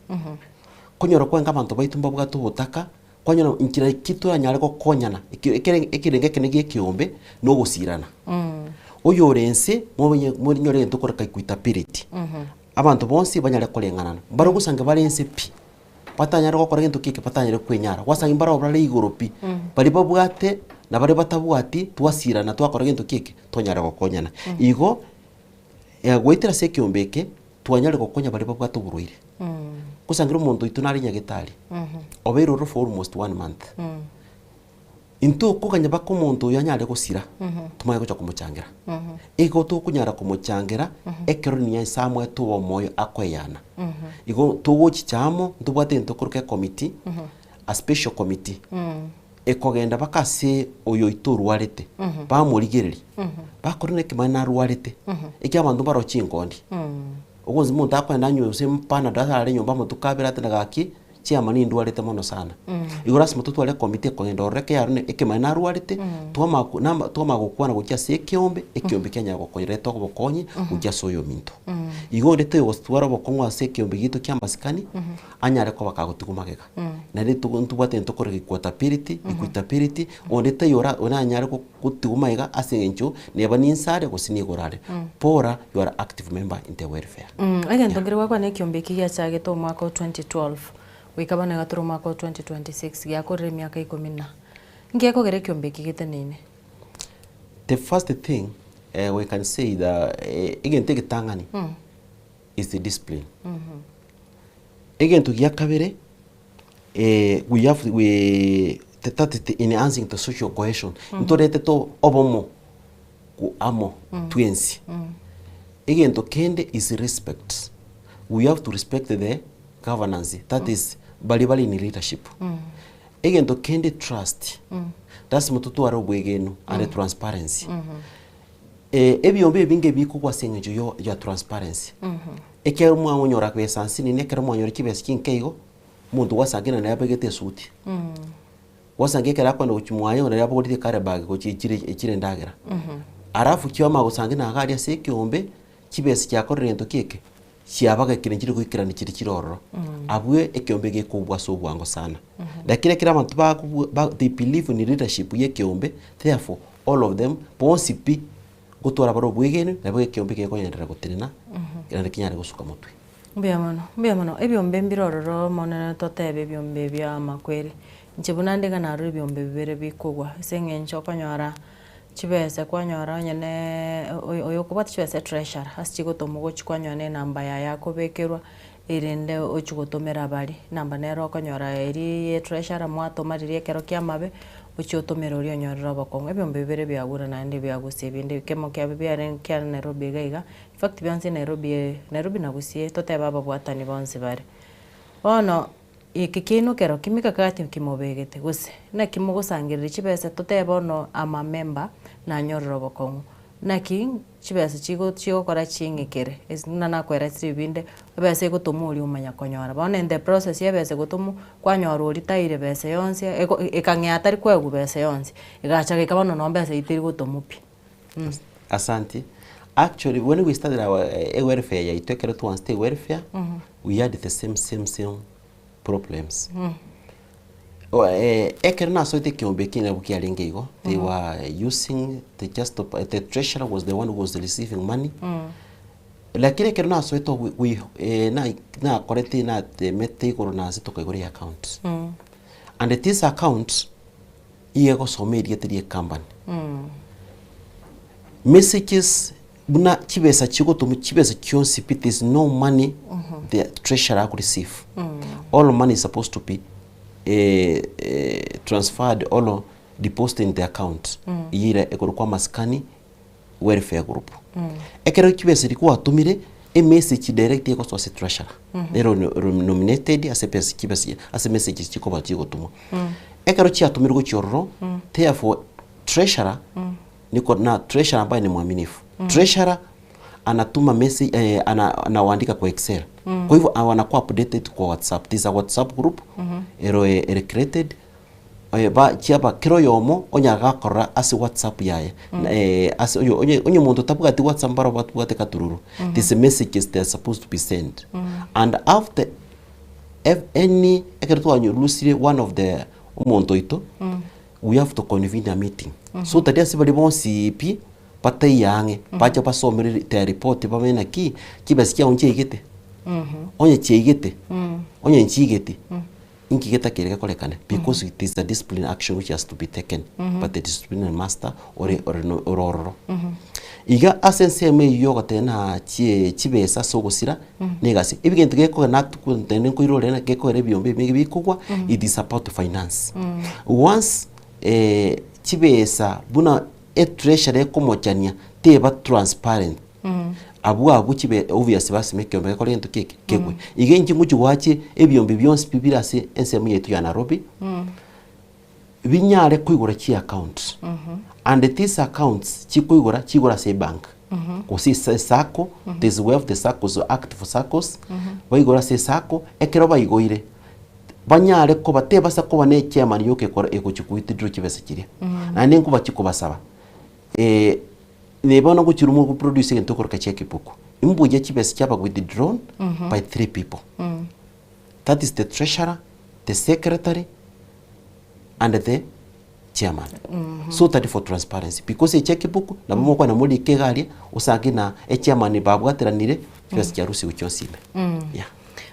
kunyora kwenga abantu baitu babwate obutaka kwanyona inkira kitu anyale gukonyana ekirenge kenege kiombe no gusirana oyo rense muri nyore ntokora kaikuita piriti abantu bonsi banyale kolenganana baro gusanga barense pi patanyara gukora gento kike patanyara kwenyara wasanga imbara obrale igoropi bari babwate na bari batabwati twasirana twakora gento kike tonyara gukonyana igo gwitira se kiombeke twanyale gukonya bari babwate uburuire kusangira umuntu itunari nyagetari obero for almost 1 month into kuganya bako umuntu yanyare gusira tumaye kuja kumuchangira ego to kunyara kumuchangira ekero niya samwe tuwo moyo akweyana igo tuwo chichamo ndubwate ntokuruke committee a special committee ekogenda bakase oyo iturwarete bamurigereri bakorene kimana rwarete ekyabantu baro chingondi ugonzi muntu akwenda nyose mpana dazare nyomba mutukabira tendagaki chiama ni ndwarete mono sana igorasi mututu ale komite kogenda oreke yarune ekemana rwarete twama gukwana gukia se kiombe ekiombe Kenya gokoreto gokonyi gukia soyo minto igorete ostwara bokongwa se kiombe gitu kyambasikani anyare ko bakagutugumagega na ritu ntubwate ntokorege kwatapiriti ikwitapiriti ondete yora ona anyare gutugumagega asengencho neba ninsare gosini gorare pora you are active member in the welfare again tongere wakwa ne kiombe kigia chage to mwaka 2012 wikabana gatoro mwaka 2026 gyakorire miaka 10 ngeko gere kiombe kigite nini. The first thing we can say that again take tangani is the discipline. Again to yakabere we enhancing the social cohesion ntorete to obomo ku amo twensi again to kende is respect. We have to respect the governance, that is bali in leadership again to kende trust that's mututu waro bwegenu and transparency ebyombe binge bikugwa sengejo yo ya transparency ekero mwanyora kwesansi ni nekero mwanyora kibesi kinkeigo muntu wasangena na yabegete suti wasangekera kwa ndo chimwayo na yabogorite kare bag ko chire ndagera arafu cyoma gusangena agari ase kiombe kibesi cyakorere ndo kike kiabaga kirenjire kwikirana kiri kirororo abwe ekiombe gekubwa so bwango sana lakini kira abantu they believe in leadership ye kiombe therefore all of them possibly gutora baro bwegene nabo ekiombe gekonyendera gutirina kirana kinyare gusuka mutwe mbia mono ebyombe mbirororo monana totebe ebyombe bya makweri nchibuna ndega naro ebyombe bibere bikugwa sengencho konyora chibese kwanyora nyene oyo kubati chibese treasure asigo tomugo chikwanyone namba yako bekerwa irinde ochugotomera bali namba nero konyora eri ye treasure mwato marire kero kyamabe ochotomera ori onyorera bakongo ebyombe bibere byagura nande byagusebinde kemo kya bibere kya Nairobi gaiga in fact byanse Nairobi nagusie toteba babwatani bonse bare ono ikikino kero kimika kati kimobegete gose na kimogosangirira chibese toteba no ama member na nyororo bokongo naki chibese chigo kora chingikere esina na kwera sibinde bese gutumuri umanya konyora bone in the process yebese gutumu kwanyora uri taire bese yonse ekangya atari kwegu bese yonse igacha gikabano no bese itiri gutumupi Asante. Actually, when we started our welfare, I took it to one state welfare. We had the same problems. Ekerna so take your baking of Kialingo. They were using the treasurer was the one who was receiving money. Lakini kerna so to we na correct na the mete corona to kagori account. And this account iego so immediately company. Messages buna chibesa chiko to chibesa kyonsi pit is no money the treasurer could receive. All money is supposed to be transferred or deposited in the account. Yira ekorukwa maskani welfare group. Ekero chibesa likuwa atumire a message direct yeko so treasurer. They nominated as a chibesa as a message chiko ba chiko tumo. Ekero chi atumire go chorro therefore treasurer niko na treasurer ambaye ni mwaminifu. Treasurer anatuma message anaandika kwa Excel. Kwa hivyo anakuwa updated kwa WhatsApp. This is a WhatsApp group. Ero created ba chiaba kiro yomo onya gakora as WhatsApp yaye. As onye muntu tabuga ti WhatsApp bara batu bate katururu. These messages they are supposed to be sent. And after any ekerto anyu lusire one of the umuntu ito we have to convene a meeting. So that everybody wants CP pata yange pacha pasomere the report pamena ki kibasikia onche igete onye chigete onye nchigete inkigeta kereka kolekane because it is a discipline action which has to be taken by the disciplinary master or iga asense me yoga tena chibesa sogosira negasi ibigente geko na tukutene ko irole na geko rebiombe bikugwa it is about finance once chibesa buna treasury komochania teba transparent abu chibe obvious basi make yombe ko lento kekwe igenji nguju wache ebyombe byonse bibirase ensemu yetu ya Nairobi binyare kuigura chi account and this accounts chigura say bank kusi sako this way of the SACCOs active SACCOs baigura say sako ekero baigoire banyare ko bateba sako bane chairman yoke ko ekuchikuite dro chibesa kire na nengo bachiko basaba nebona guchirumu ku producing into korka check ipuku imbuje chibesa chapa with the drone by 3 people. That is the treasurer, the secretary and the chairman. So that for transparency because a check ipuku na mumo kwa na muli kegali usangi na chairman babwateranire chibesa charusi uchonsime. Yeah.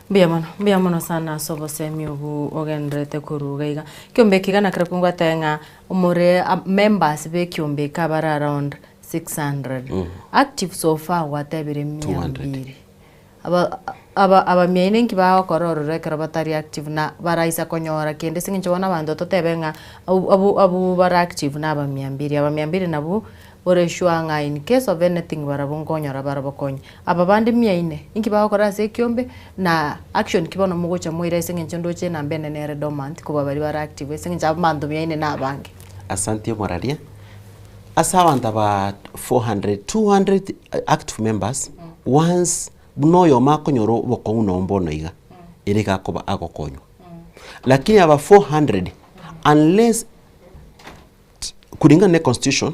Mbia mono sana sobo semi ubu ogendrete kurugaiga kiombe kigana krakungwa tenga umore members be kiombe kabara around 600 active so far watebere 200 aba mienenki ba kororo rekera batari active na baraisa konyora kende singincho wana bando totebenga abu bara active na aba 200 nabu boreshwanga in case of anything barabongonyora barabokonya aba bandi 400 inki ba kora se kiombe na action kibono mugocha mwira singincho ndoche na mbene nere dormant kuba bari bara active singincho abando 400 na abange. Asante moralia asawanda ba 200 active members once bunoyo makonyoro bokongo mbono iga ereka koba agokonyo lakini aba 400 unless kulingana na constitution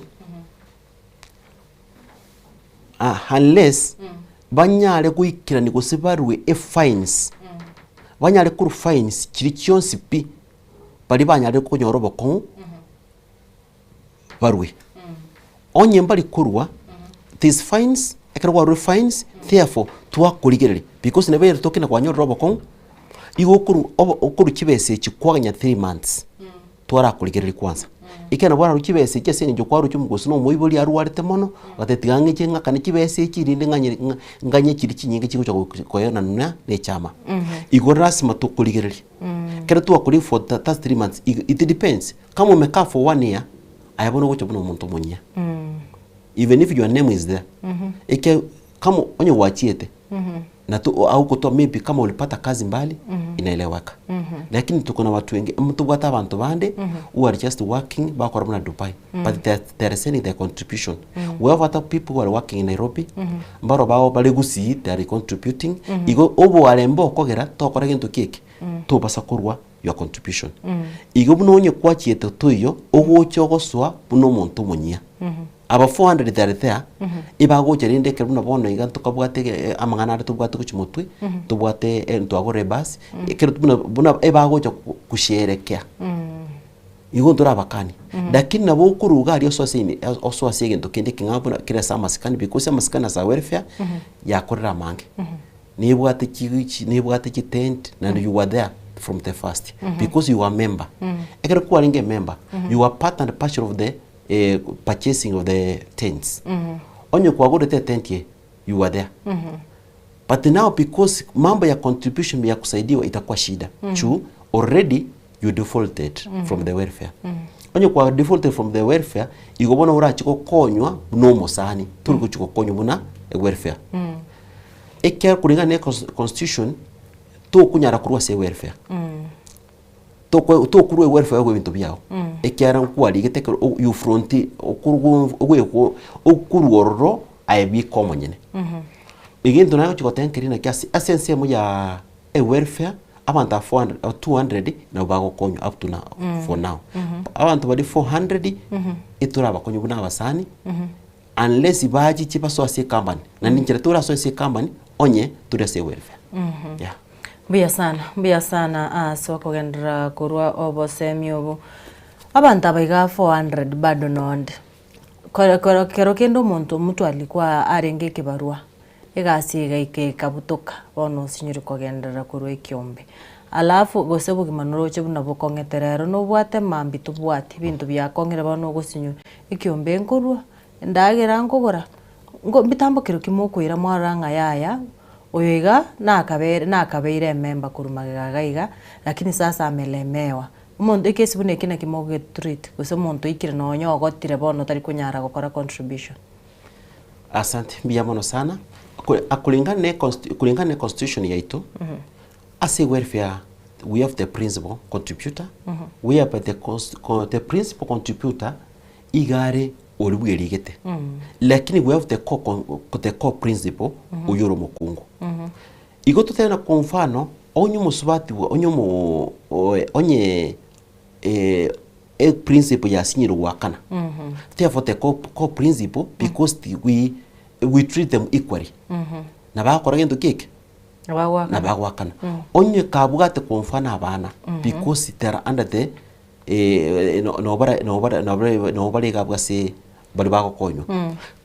unless banyale kuikira ni kusibarwe fines banyale kuru fines kiri kyonsi pi bali banyale konyoro bokongo barwe onye mbali kurwa these fines ekarwa fines therefore tuwa kuligerere because never talking kwa nyo robokon igo okuru kibese chikwaganya 3 months twara kuligerere kwanza ikena bwana rukibese cyase njo kwa rucyumugoso no muyiboli aruwarite mono batetigange cyenga kana kibese kirinde nganye kiri kinyinge kiko cyo koyona nuna ne chama igo rasma to kuligerere kera tuwa kuli for that 3 months it depends kama umekaa for 1 year ayabona gocho buno muntu munya even if your name is there eke kama onye wachiete na tu au kutoa maybe kama ulipata kazi mbali inaeleweka lakini tuko na watu wengi mtu bwata abantu bande who are just working bakora muna Dubai but they are sending their contribution we have other people who are working in Nairobi mbaro bao bali gusi they are contributing igo obo alembo kogera tokora gintu kiki to basa kurwa your contribution igo buno onye kwachiete tuyo ogo chogoswa buno muntu munyia aba 400 that are there ibago jerinde keruna bono iga tukabwate amangana tubwate kuchimutwe tubwate ntwagore basi keruna buna ibago kusherekea igo ndurabakani lakini nabo kuruga ari oso asige ndokende kingabona kire samasikani because amasikana za welfare yakorera mange nibwate kiwichi nibwate kitent and you were there from the first because you are member ekere ku aringe member you are part and parcel of the purchasing of the tents onye kwa gode the tent ye you are there but now because mambo ya contribution ya kusaidiwa itakuwa shida chu already you defaulted from the welfare onye kwa defaulted from the welfare igobona urachiko konywa no mosani turi kuchiko konywa buna welfare ekya kuringa ne constitution to kunyara kurwa se welfare to kurwa welfare go bintu byao ekyara nkwali giteke you fronti okurwororo aibi komonyene igintu nayo chikotenkeri na kiasi asense mu ya welfare abantu 400 or 200 na bago konyo up to now for now abantu bali 400 itura bakonyo buna basani unless ibaji chipa so ase company na ninjira tura so ase company onye tura se welfare yeah mbia sana so kogendra kurwa obosemi obo abantu abaiga 400 bado nonde kero kendo mutu alikuwa arenge kibarua egasiga ike kabutoka bono sinyuri kogendera kurwa ikiombe alafu gosebo kimanuro che buna bokongeterero no bwate mambi tubwate bintu bya kongera bono gosinyu ikiombe ngurwa ndagera ngogora ngo bitambo kiro kimokwira mwaranga yaya oyiga nakabeire member kurumagega gaiga lakini sasa amelemewa umuntu ikesi bune kina kimoge treat gose umuntu ikire no nyogotire bono tari kunyara gukora contribution. Asante mbia mono sana kulingana constitution yaitu as a welfare we have the principal contributor we have the principal contributor igare olubweligete lakini we have the core principle uyoro mukungu igo tutena kwa mfano onye musubati onye principle ya sinyiru wakana therefore the core principle because we treat them equally na bakora gento keke na bagwakana onye kabugate kwa mfano abana because they are under the nobody gabwase bali bako konyo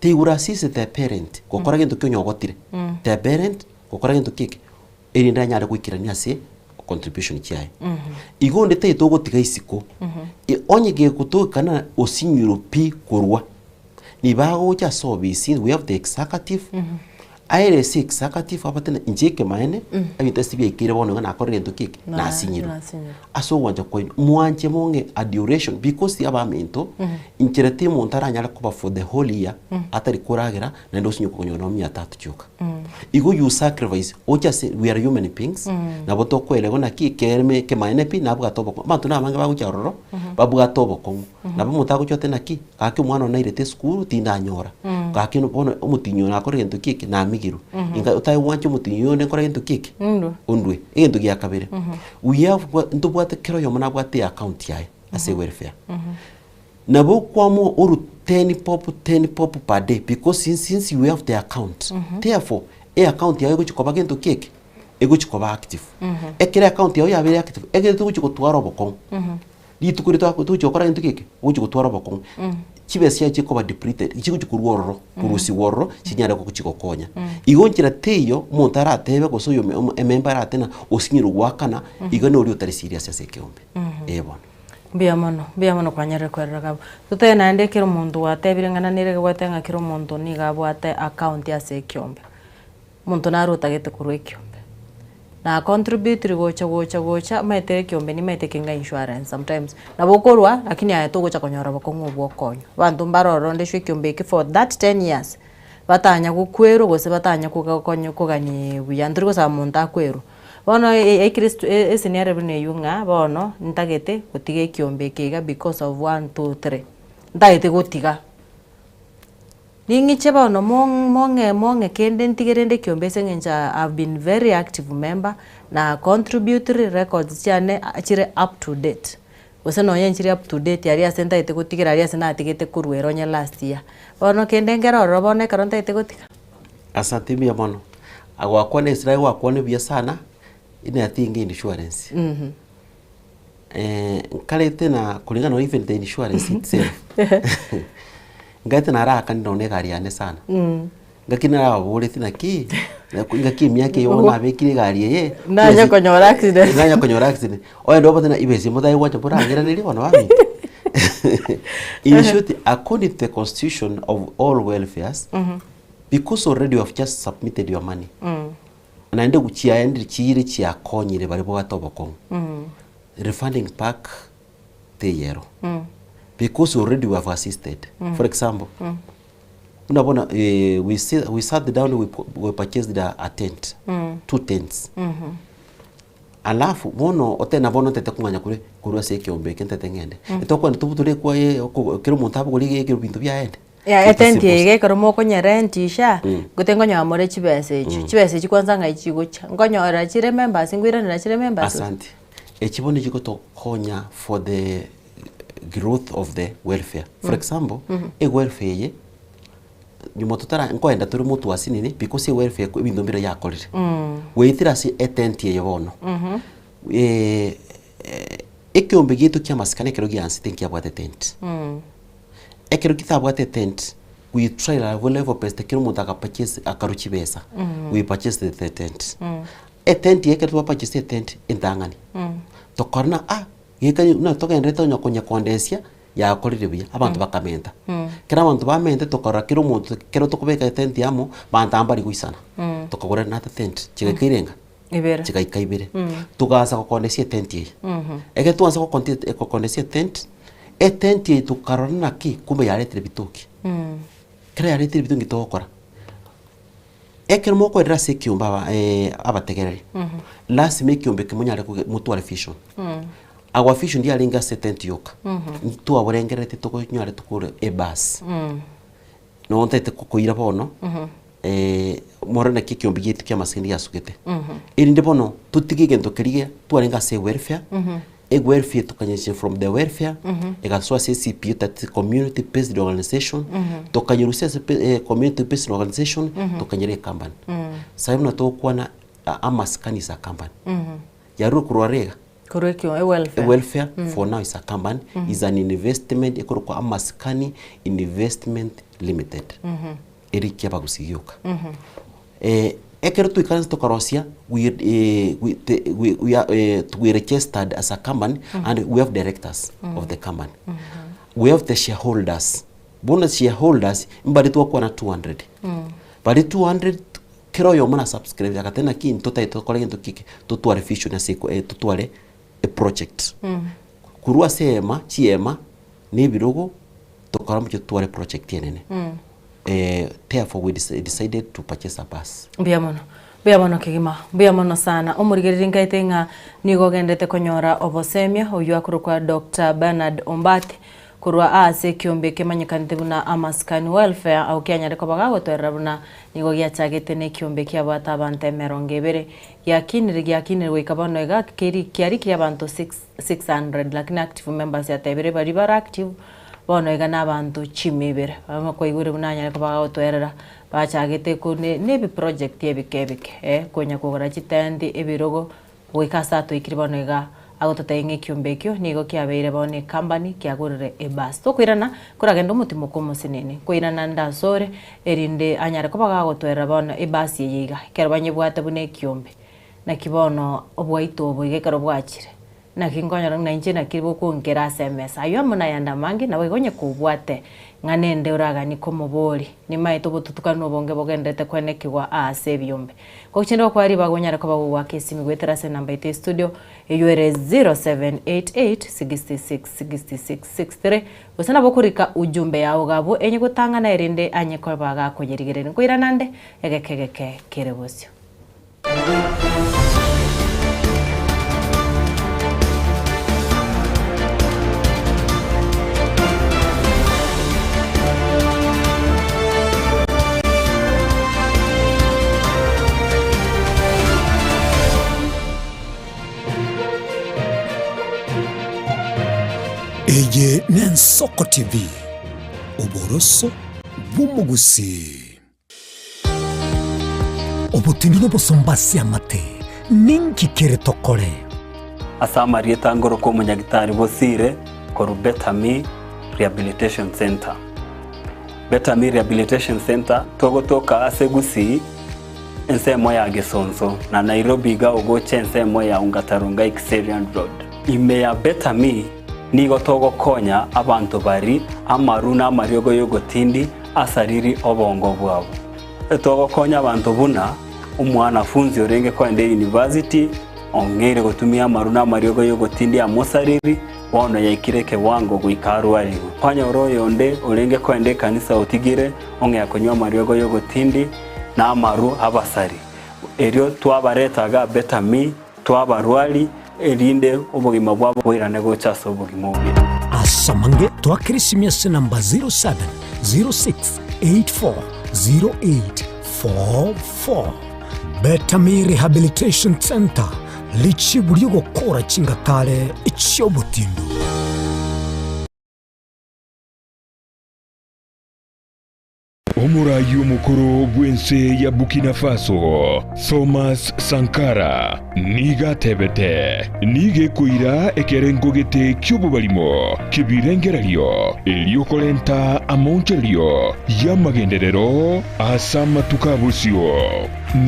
tigura sisi the parent kokora gento kyo nyogotire the parent kokora gento keke erinda nyare kwikirania se contribution kiaye igonde te to gotiga isiko onye ge kutokana osinyuro pi korwa ni bago cha service we have the executive IRC executive abatena injeke maene abita sibi ikire bono na akore gento keke na sinyiro aso wanja ko muanje monge a duration because the abamento incherete montara nyala kuba for the whole year atari kuragera na ndo sinyo konyono 300 chuka igo you sacrifice ocha we are human beings na boto kwele gona kikerme ke maene pi na bwa tobo bantu na manga bagu charoro babwa tobo ko na bamuta ko chote naki kake mwana na irete school tinda nyora kake no bono umutinyo na akore gento keke na migiru inga utai wancho mutinyo ne kore gento keke undwe egento gya kabere we have ntubwate kero yo mona bwate account yae ase welfare nabo kwamo oru 10 pop per day because since you have the account therefore account yawe guchikoba gento keke eguchikoba active ekere account yawe yabe active egere tuguchikotwara obokon litukuri tuguchikora gento keke guchikotwara obokon chibesia chikoba depleted ichikuchikurwororo kurusi wororo chinyara kuchikokonya igonchira teyo montara atebe gosoyo member atena osinyiru wakana igone uri utari serious ase kiombe ebona mbia mono kwanyere kwerera tutena ndekero mundu watebire ngana nire gwatenga kiro mundu ni gabwate account ya se kiombe mundu naruta gete kurwe kiombe na contribute gocha maite kiombe ni maite kinga insurance sometimes na bokorwa lakini ayato gocha konyora bokongo bokonyo bantu mbaroro ndeshwe kiombe ki for that 10 years batanya gukwero gose batanya kugakonyo kugani buyandiri gosa mundu akwero bono Kristo eseniare bune yunga bono ntagete gotige kiombe kiga because of 1 2 3 ntagete gotiga ningiche bono monge kende ntigerende kiombe sengenja I've been very active member na contributory records chane achire up to date Ose no yenchiri up to date yari asenta ite gutikira yari asena atigete kurwero nya last year. Bono kende ngero robone karonta ite gutika. Asante bia mono. Agwakwa ne Israel wakwa ne bia sana ine atingi insurance. Kale tena kulingana na even the insurance itself. Ngate na raka ndone gari ane sana. Ngakina ra bole tina ki. Ngaki miake yo na bekire gari ye. Nanya konyora accident. Nanya konyora accident. Oya ndo batena ibesi mutai wacha bora ngira nili wana wami. In short, according to the constitution of all welfares, because already you have just submitted your money. Naende kuchia endi chiri chia konyire bari bwa toboko. Refunding back the yero. Because already we have assisted. For example, unabona we sat down, we purchased a tent, 2 tents. Alafu bono otena bono tete kumanya kure kurwa se kiombe kente tengende. Etoko ntubutule kwa kero montapo kuri kero bintu bya ende. Ya etenti yege koromo konya rentisha gutengo nyamore chibese chibese kwanza ngai gocha ngonyo ra chire members ngwira na chire members. Asante. Echibone chiko to konya for the growth of the welfare. For example, welfare ye nyumototara nkoenda turi mutu asinini because welfare ko ibintu mbira yakorire. Weithira si etenti ye bono. Ekiombe gitu kya maskane kero gyansi tenki abwate tent. Ekero kitabwate tent, we try la level best kero mutaka purchase akaruchi besa. We purchase the tent. Tent yeke tu purchase tent indangani. Tokorna yeka na toka ndeta nyakonya kondensia ya korire bia abantu bakamenta. Kera abantu bamente tokora kero muntu kero tokubeka tent yamo bantambari guisana. Tokogora na tent chigakirenga. Ibere. Chigaikaibere. Tugaza ko kondensia tent ye. Eke tuanza ko kondensia tent. Tent ye tukarona ki kumbe yale bitoki. Kera yale bitoki tokora. Ekero moko era se kiumba abategereri. Last make kiumbe kimunyale ku mutu wa vision. Agwa vision dia linga tent yoka. Tu aburengerete toko nyale tukure bus. No ontete kukuira bono. Morena kikiumbe gitu kya masindi yasukete. Irinde bono tutigige ndokeriye tu alenga se welfare. Welfare tukanyesha from the welfare egaswa CCP that community based organization tukanyurusia community based organization tukanyere company sasa mna tokwa na amaskani za company yaru kurwarega kurwekyo welfare for now is a company is an investment ekorwa amaskani investment limited erikia bagusigyoka ekero tuikanza tokarosia we registered as a company and we have directors of the company. We have the shareholders. Bonus shareholders mbali tu kwa na 200. Bali 200 kero yo mwana subscribe akatena kin tota kole ngento kike tutware vision na siko tutware a project. Kurua sema chiema ni birogo tokaramu tutware project yenene. Therefore we decided to purchase a bus. Biamono kigima biamono sana omurigiriri ngaitenga nigo gendete konyora obosemia oyu akurukwa Dr. Bernard Ombati kurwa ase kiombe kemanyikanite buna amaskani welfare au kyanyare ko bagagotwerera buna nigo gyachagete ne kiombe kya bata abante 200 yakinire wikabano ega kyari kya bantu 600 lakini active members yatebere bari bara active bono ega nabantu chimibere bamako igure bunanya ko bagagotwerera bachagete ko ne project yebikebike konya kugora chitendi ebirogo wikasa to ikiribano ega agototenge kiumbekyo nigo kyabeire bone company kyagurire ebus to kwirana kuragenda mutimo komusinene kwirana ndasore erinde anyare ko bagagotwerera bone ebus yiga kerabanye bwate bune kiumbe na kibono obwaito oboige karo bwachire na kingonyora na inje na kiribo kuongera SMS ayo muna yanda mangi na wegonye kubwate nganende uragani komobori ni maito bututukano bonge bogendete kwenekirwa ase byombe kochindo kwari bagonyara ko bagwa kesi migwetera se number ite studio eyure 0788666663 usana bokurika ujumbe yawo gabo enye gutanga na erinde anye ko baga konyerigerene kwira nande egekegeke kerebosyo. Ensoko TV oboroso bw'umugusi obutindi n'obusumbasi amate ninkikere tokore asamarieta ngoro ko munyagitari bosire koru Betami Rehabilitation Center. Betami Rehabilitation Center togotoka asegusi ensemo ya Gesonso na Nairobi ga ogoche ensemo ya Ungatarunga Xerian Road. Ime ya Betami nigo togokonya abantu bari amaruna amariogo yogotindi asariri obongo bwabo. Togokonya abantu buna umwanafunzi orenge kwende university ongere gotumia maruna amariogo yogotindi amosariri bono yaikireke wango guikarwari kwanya oroyo onde orenge kwende kanisa utigire onge yakonywa mariogo yogotindi na amaru abasari erio twabaretaga Betami twabarwali erinde obugima bwabo bwirane gochaso obugima obi asamange twakirisimia namba 0706840844 Betami Rehabilitation Center lichi buri gukora kingatare icyobutindo. Omurayi omukuru gwense ya Burkina Faso Thomas Sankara niga tebete nige kuira ekerengo gete kyobo balimo kibirengeralio eliokolenta amonjelio ya magenderero asama tukabusio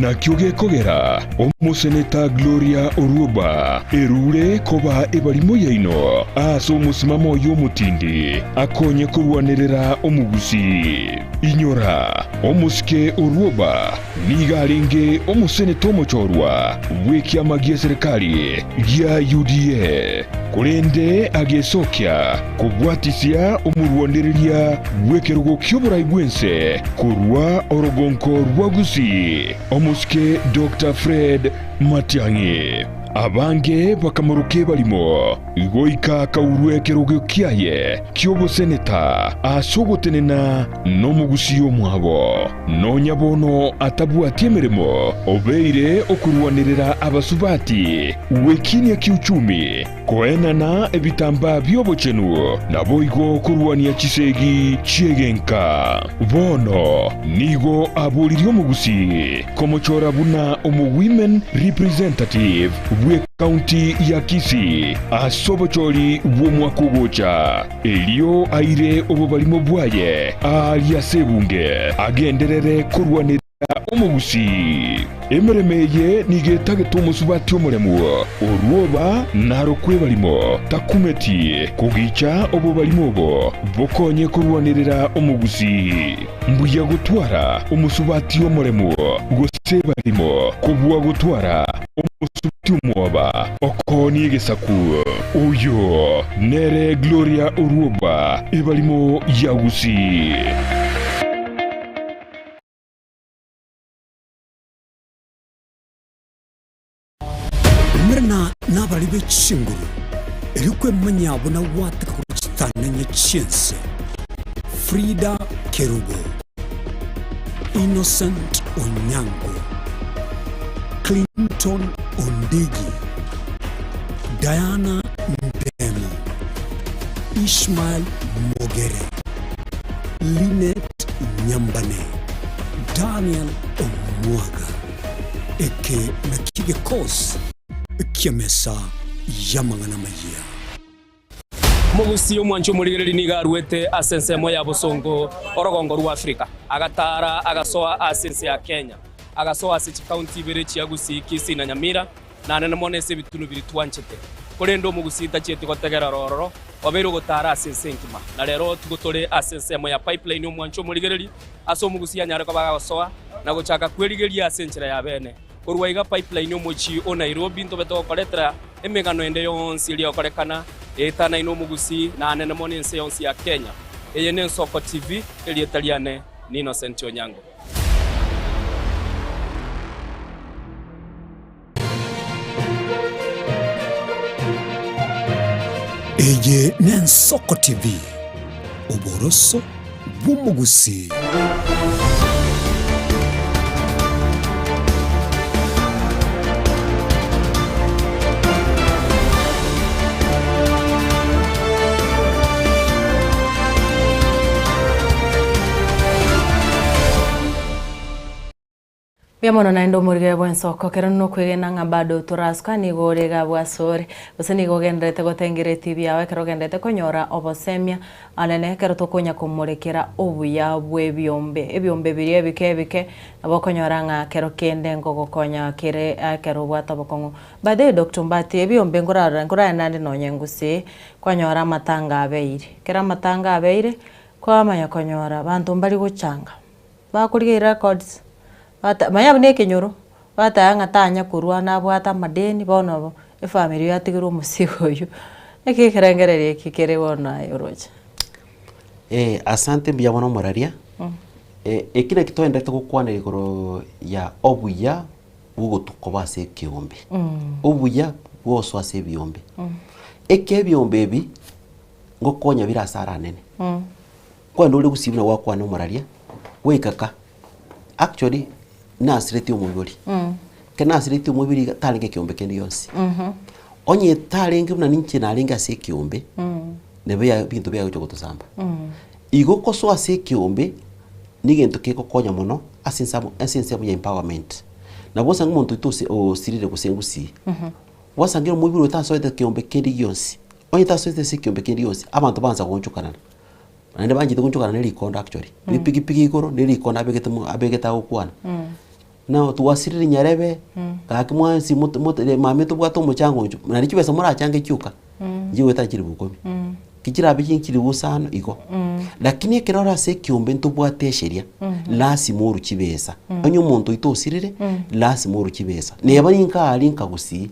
na kyoge kogera omuseneta Gloria Oruoba erure koba ebalimo yaino aso musimamo y'omutindi akonye kurwanerera omugusi inyora omusike Oruoba nigalinge omuseneta omuchorwa bwekyama gya serikali gya UDA kulende agesokya kubwatisya omurwandereria bwekerugo ky'oburayi bwense kurwa orogonko rwagusi omusike Dr. Fred Matiang'i abange bakamuruke balimo igoika kaurwe kerugo kyaye kyoboseneta asobotenena nomugusiyo mwabo nonyabono atabwatie emirimo obeire okurwanirira abasubati wekinia kiuchumi koenana ebitamba byobochenu naboigo kurwania chisegi chiegenka bono nigo abuliri omugusi komochora buna omu women representative bwe county ya Kisii asobocholi bw'omwakugocha elio aire obubalimo bwaye aliasebunge agenderere kurwanira omugusi emeremeye nigetage omusubati omulemu Oruoba narokwe balimo takumeti kugicha obubalimo obo bokonye kurwanirira omugusi mbuya gutwara omusubati omulemu gose balimo kubwa gutwara omusubati omwoba okoni egesaku oyo nere Gloria Oruoba ebalimo yagusi Mrna nabali b'ekishinguru erikwe manyabo na watika kukitananye chense Frida Kerubo, Innocent Onyango, Clinton Ondigi, Diana Mbemo, Ishmael Mogere, Lynette Nyambane, Daniel Omwaga, eke na kige kos kiamesa yamangana maya mugusi omwancho murigereri niga ruete asensemo ya Busongo orogongo rwa Afrika agatara agasoa asense ya Kenya agasoa ase county berechi yagusi Kisii na Nyamira na nene monese bitunu biri twanchete kurendo mugusi tachete gotegera rororo obero gotara asense nkima na rero tugotore asensemo ya pipeline omwancho murigereri aso mugusi anyare ko bagasoa na gochaka kwerigeria asenchera ya bene kurwaiga pipeline omochi o Nairobi ntobeto koretera emegano ende yonsi ili okorekana etana ino mugusi na nene monense yonsi ya Kenya eye Ensoko TV ili etaliane ni Innocent Onyango eye Ensoko TV oboroso bw'umugusi. Biamono na ndo murige bwensoko kero no kwigena nga bado turaska ni gorega bwasore useni gogendete gotengere TV yawe kero gendete konyora obosemia anene kero tokonya kumurekera obuya bwebyombe ebyombe biriye bike abo konyora nga kero kende ngogo konya kere kero bwata bokongo bade Dr. Mbati ebyombe ngora nandi nonyengusi konyora matanga abeire kera matanga abeire kwa manya konyora bantu mbali guchanga bakuriye records bata maya ne kenyoro bata yanga tanya kurwa na bwata madeni bono e family yatigiro musigo yo ekikerengere kikere wona yoroje asante biamono moraria ekina kitoenda tukukwana igoro ya obuya bugo tukobase kiombe obuya bwoso ase biombe eke biombe bi ngokonya birasara nene kwa ndole gusibina wakwana moraria wekaka actually nasireti umubiri kanasireti umubiri talinge kiombe kendi yonsi onye talinge muna ninche nalinga se kiombe nebe ya bintu bya cyo gutosamba igo koso ase kiombe nigento keko konya mono asinsamo ya empowerment na bosa ngumuntu itose o sirire kusengusi wasangira umubiri utasoete kiombe kendi yonsi onye tasoete se kiombe kendi yonsi abantu banza gonchukana nande banjite gonchukana neli konda actually bipigi igoro neli konda abegeta okwana na tuwasiriri nyarebe kakimwa si mame tubwato muchango nju nari kibesa muri achange cyuka jiwe takiri bukomi kijira biki kiri busano iko lakini kirora se kiombe ntubwate sheria lasi moru kibesa anyo muntu itosirire lasi moru kibesa neba ninka alinka gusi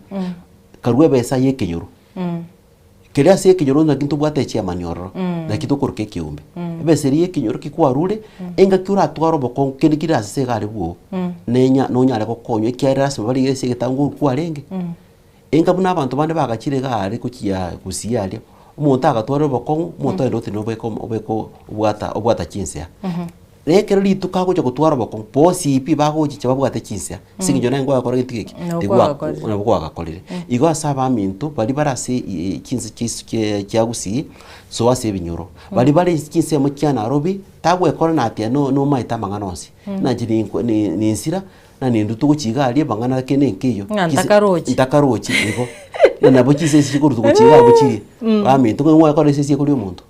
karwe besa yekenyoro kera se kinyoro na kintu bwate chia manioro na kitu korke kiumbe ebe serie kinyoro kikwarure enga kyura twaro boko kindi kira se gari bwo nenya no nyale ko konyo kyara se bali gese gitangu kwarenge enga buna abantu bande bagakire gari kukia kusiyale umuntu agatwaro boko umuntu erote no beko obwata kinsia rekero lituka gocha gutwara boko posi ipi bagochi chababwate kinsia singinyona ngo akora gitikeki nabwo agakorire igo asaba mintu bali barase kinsi kyagusi so ase binyoro bali kinsi mu cyana robi tagwe kora natia no maita manganosi najiri ni insira na nindu tugukigali bangana kene nkiyo ntakarochi igo na bochise sikuru tugukiga buchiri bamintu ngo akora sisi kuri umuntu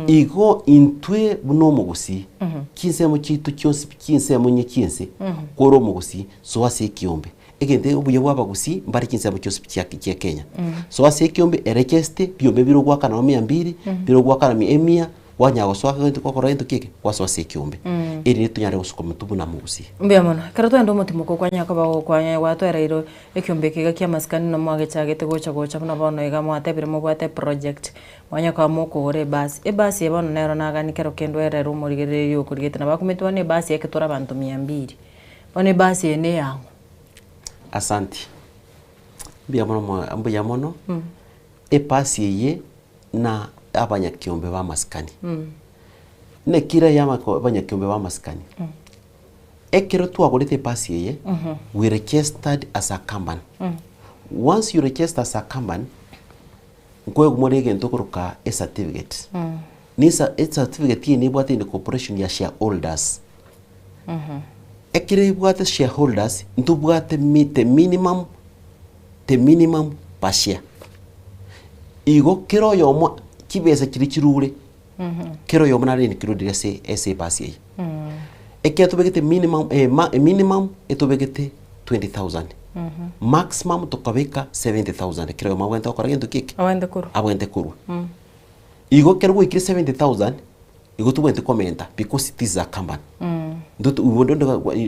igo intwe buno mugusi kinse mu kitu cyose kinse mu nyikinse koro mugusi so ase kiombe egende ubuye bwabagusi mbari kinse mu cyose cya Kenya so ase kiombe erekeste biombe birogwa kana 200 birogwa kana 100 wanyago so akagento kokora into kike kwaso ase kiombe iri tunyare gusukoma tubuna mugusi mbiamona karato ndo mutimo ko kwanya ko bago kwanya watwera iro ekiombe kiga kya maskani no mwage chagete gocha buna bono ega mwatebire mu bwate project wanya kwa moko ore basi basi ebono nero nagani kero kendo era rumurigere yo kurigete na bakumetwa ne basi eketora abantu 200 bone basi ene yangu asante mbiamono pasi ye na abanyakiombe ba maskani ne kira yama ko abanyakiombe ba maskani ekero twagorete pasi ye we registered as a company once you register as a company ngoye gumorege ntokuruka a certificate nisa a certificate ye nibwate in corporation ya shareholders ekire bwate shareholders ntubwate meet the minimum per share igo kero yomo kibesa kiri kirure kero yomo nari ni kirudire se pasi ekia tubegete minimum etubegete 20,000 maximum tukabeka 70,000 kero yomo wenta okora gento kike awende kuru igo kero wikire 70,000 igo tubwente komenta because it is a company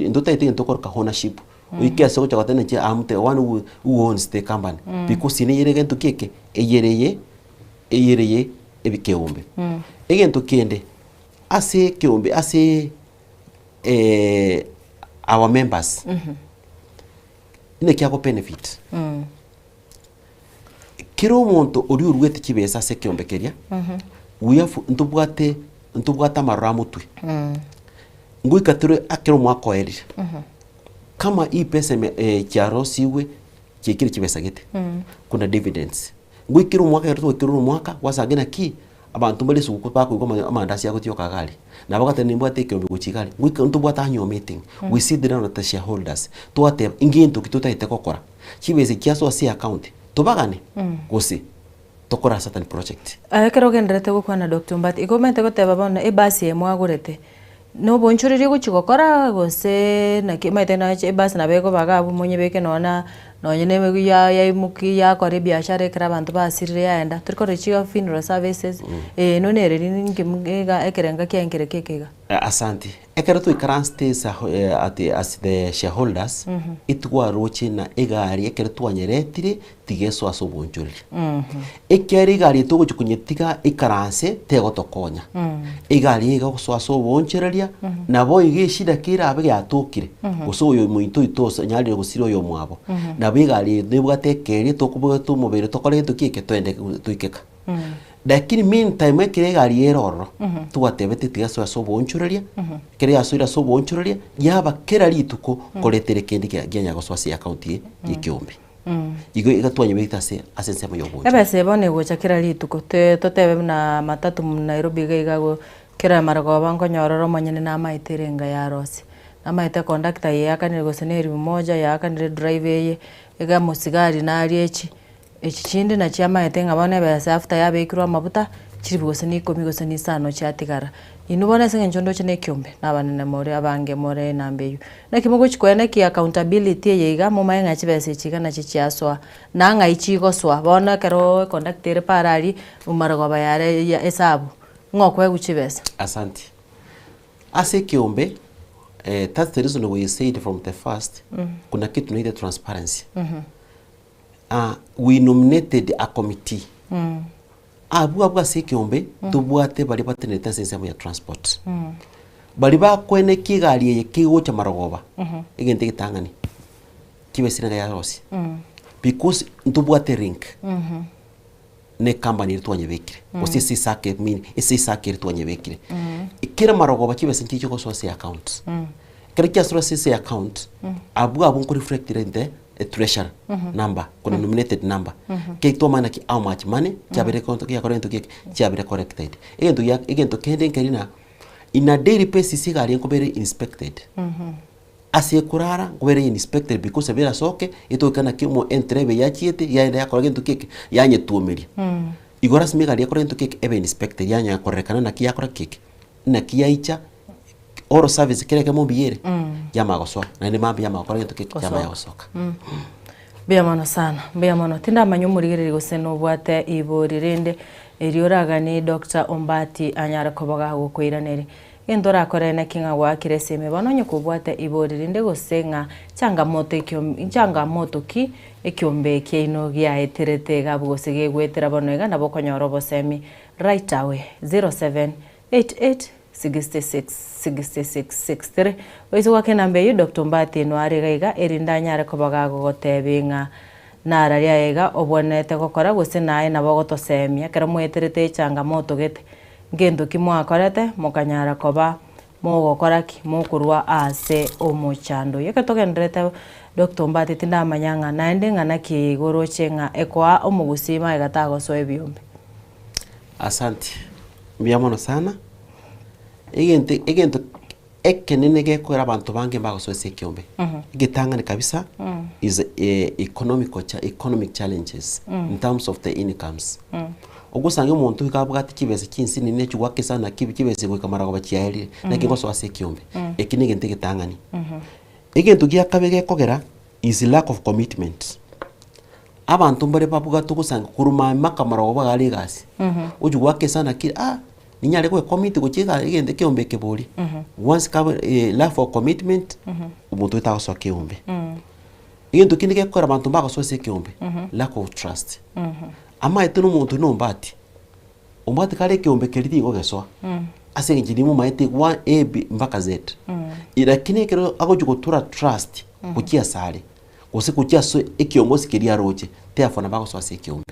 ndo taite ntokora ka ownership uikia soko cha watene che amte one who owns the company because ine yere gento kike eyereye ebikeombe egento kende ase keombe ase our members ine kyako benefit kiro monto ori urwete kibesa ase keombe keria uyafu ntubwata maramutwe nguikature akero mwako eri kama hii pesa kiaro siwe kikiri kibesa gete kuna dividends nguikiro mwaka yetu mwaka wasagena ki abantu bali suku pa ko amandasi yako tioka gali na bakata nimbo ateke ombe kuchikali we ntu bwata anyo meeting we sit down with the shareholders to ate ingintu kituta itekokora chibeze kiaso si account to bagane gosi tokora certain project kero gendrete gukwana Dr. Mbati ikomete goteba bona ebasi emwe agurete no bonchurire guchigokora gose na kimaite na ebasi na bego bagabu monye beke nona nonyene ya imuki ya kore biashara ekra bantu basirire yaenda turiko richiga funeral services no nere ngimga ekerenga kyenkere kekega asante ekero tu ikaranstes at the shareholders itwa roche na egari ekero twanyeretire tigeso asobonjurire ekeri gari to guchukunyetiga ikaranse tego tokonya egari ega guswa asobonjereria nabo igishida kira abe yatokire guso uyo muito itosa nyari gusiro yo mwabo nabigari nibwatekeri tokubuga tumubere tokore tukike twende tuikeka lakini meantime ekire gari eroro twatebete tigaso asobonjureria kire asoira asobonjureria yaba kera rituko koletere kendi genya goswasi account yikiombe igo igatwanye bitase asense mu yobonjo ebese bone gocha kera rituko totebe na matatu mu Nairobi gaigago kera marago bango nyororo manyene na maiterenga ya rosi na maite conductor yakanire goseneri mmoja yakanire driver ye ega musigari na ariechi ekikindi na kyama etenga bone bese after yabekirwa amabuta kiri bwose ni komi gose ni sano kyatigara inubona senge nchondo chene kyombe nabanene more abange more nambeyu nakimogo chikwene ki accountability yeiga mu mayenga chibese chika na chichiaswa nanga ichigoswa bona kero conductor parari umarago bayare ya esabu ngokwe guchibese asante ase kyombe that's the reason we said from the first kuna kitu tunaita transparency we nominated a committee abwa sekiombe tubwate bali bateneta sensemo ya transport bali bakwene kigari ye kigo cha marogoba igente gitangani kibesira ya rosi because tubwate ring ne company twanye bekire osisi sake mini isi sake twanye bekire ikira marogoba kibesinki cyo so account kare kya so account abwa abun ko reflect rente a treasurer number kuna nominated number ke to mana ki how much money chabere konto ya korento ke chabere corrected egento kende kerina in a daily basis gari ko bere inspected ase kurara ko bere inspected because bera soke ito kana kimo entrebe ya chiete ya enda ya korento ke yanye tuomeri igora sime gari ya korento ke ebe inspected yanya korrekana na kiya korek na kiya icha oro service kile kemo biere yama goswa na ni mambi yama korento ke yama yosoka Biamano sana biamano tinda manyumurigere goseno bwate iborirende erioraga ni Dr. Ombati anyara kobaga gukwiranere endora korena kinga wa kireseme banonye kubwate iborirende gosenga changamoto ki ekiombe kino gya eterete gabo gosege gwetera banwega nabo konyoro bosemi right away 0788 6663 oizo wake nambe yu Dr. Mbati no arigaiga erinda nyare kobaga gotebinga nara ria ega obonete gokora gose nae nabo gotosemia kera mweterete changamoto gete ngendo kimwakorete mukanyara koba mogokora ki mukurwa ase omuchando yekatogendrete Dr. Mbati tinda manyanga naende ngana kigoro chenga ekwa omugusima egatago so ebiombe asante biamono sana egento ekenene gekora abantu bange bagosose kyombe igitangane kabisa is economic challenges in terms of the incomes ogusanga umuntu ikabwati kibese kinsi nine cyugwake sana kibese gwekamara bakiyaeri nakingoso ase kyombe ekinege ntegitangani egento gyakabege kogera is lack of commitment abantu mbere babuga tugusanga kuruma makamara bagali gasi ujugwake sana ki ninyale ko commit ko chiga igende kyombe keboli once ka lack for commitment umuntu itaso kyombe igendo kinike ko abantu bago so se kyombe lack of trust ama etunu umuntu no mbati umbati kale kyombe keliti go geswa ase ngini mu maite 1 mpaka z ira kinike ago jugotura trust kukia sale ose kukia so ekyombo sikiria roche therefore na bago so se kyombe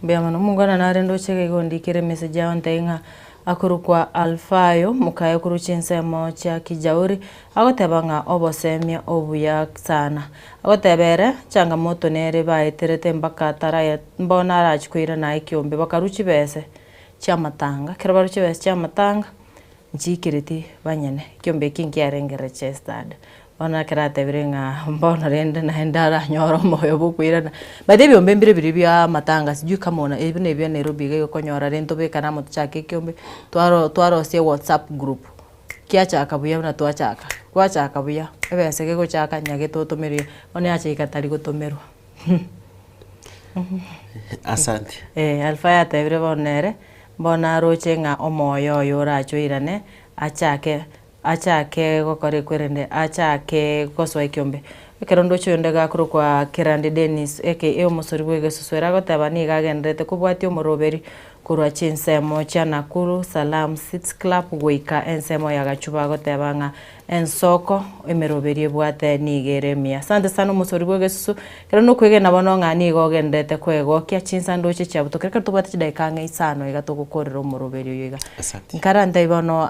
Biamano mungana narendo cheke gondikire message ya ntainga akuru kwa Alfayo mukaye kuru chinsemo cha Kijauri agotebanga obosemia obuya sana agotebere changamoto nere baiterete mpaka taraya mbona arachikwira na ikiombe bakaruchi bese chia matanga kero baro che chia matanga njikiriti banyene kiombe kingi arengere chestad ona kerate birenga mbona rende na ndara nyoro moyo bukwirana bade biombe mbire biri bya matanga siju kamona ebine bya Nairobi ga konyora rento be kana moto chake kiombe twaro se WhatsApp group kiacha akabuya na twachaka kwacha akabuya ebe sege go chaka nyage totomerio one acha ikatari gotomerwa Asante. Alfa ya tebre bonere bona roche nga omoyo yora choirane achake gokore kwerende achake koswa ikiombe kerondo chonde gakuru kwa Kirande Dennis eke omusori bwege suswera gotabani gagendete kubwati omoroberi kurwa chinsemo cha Nakuru Salam City Club goika ensemo ya gachuba gotabanga ensoko emeroberi bwate nigeremia. Asante sana omusori bwege susu kerondo kwege nabono ngani gogendete kwego kya chinsando che chabuto kereka tubate daikanga isano igatogukorera omoroberi yoiga. Asante. Nkaranda ibono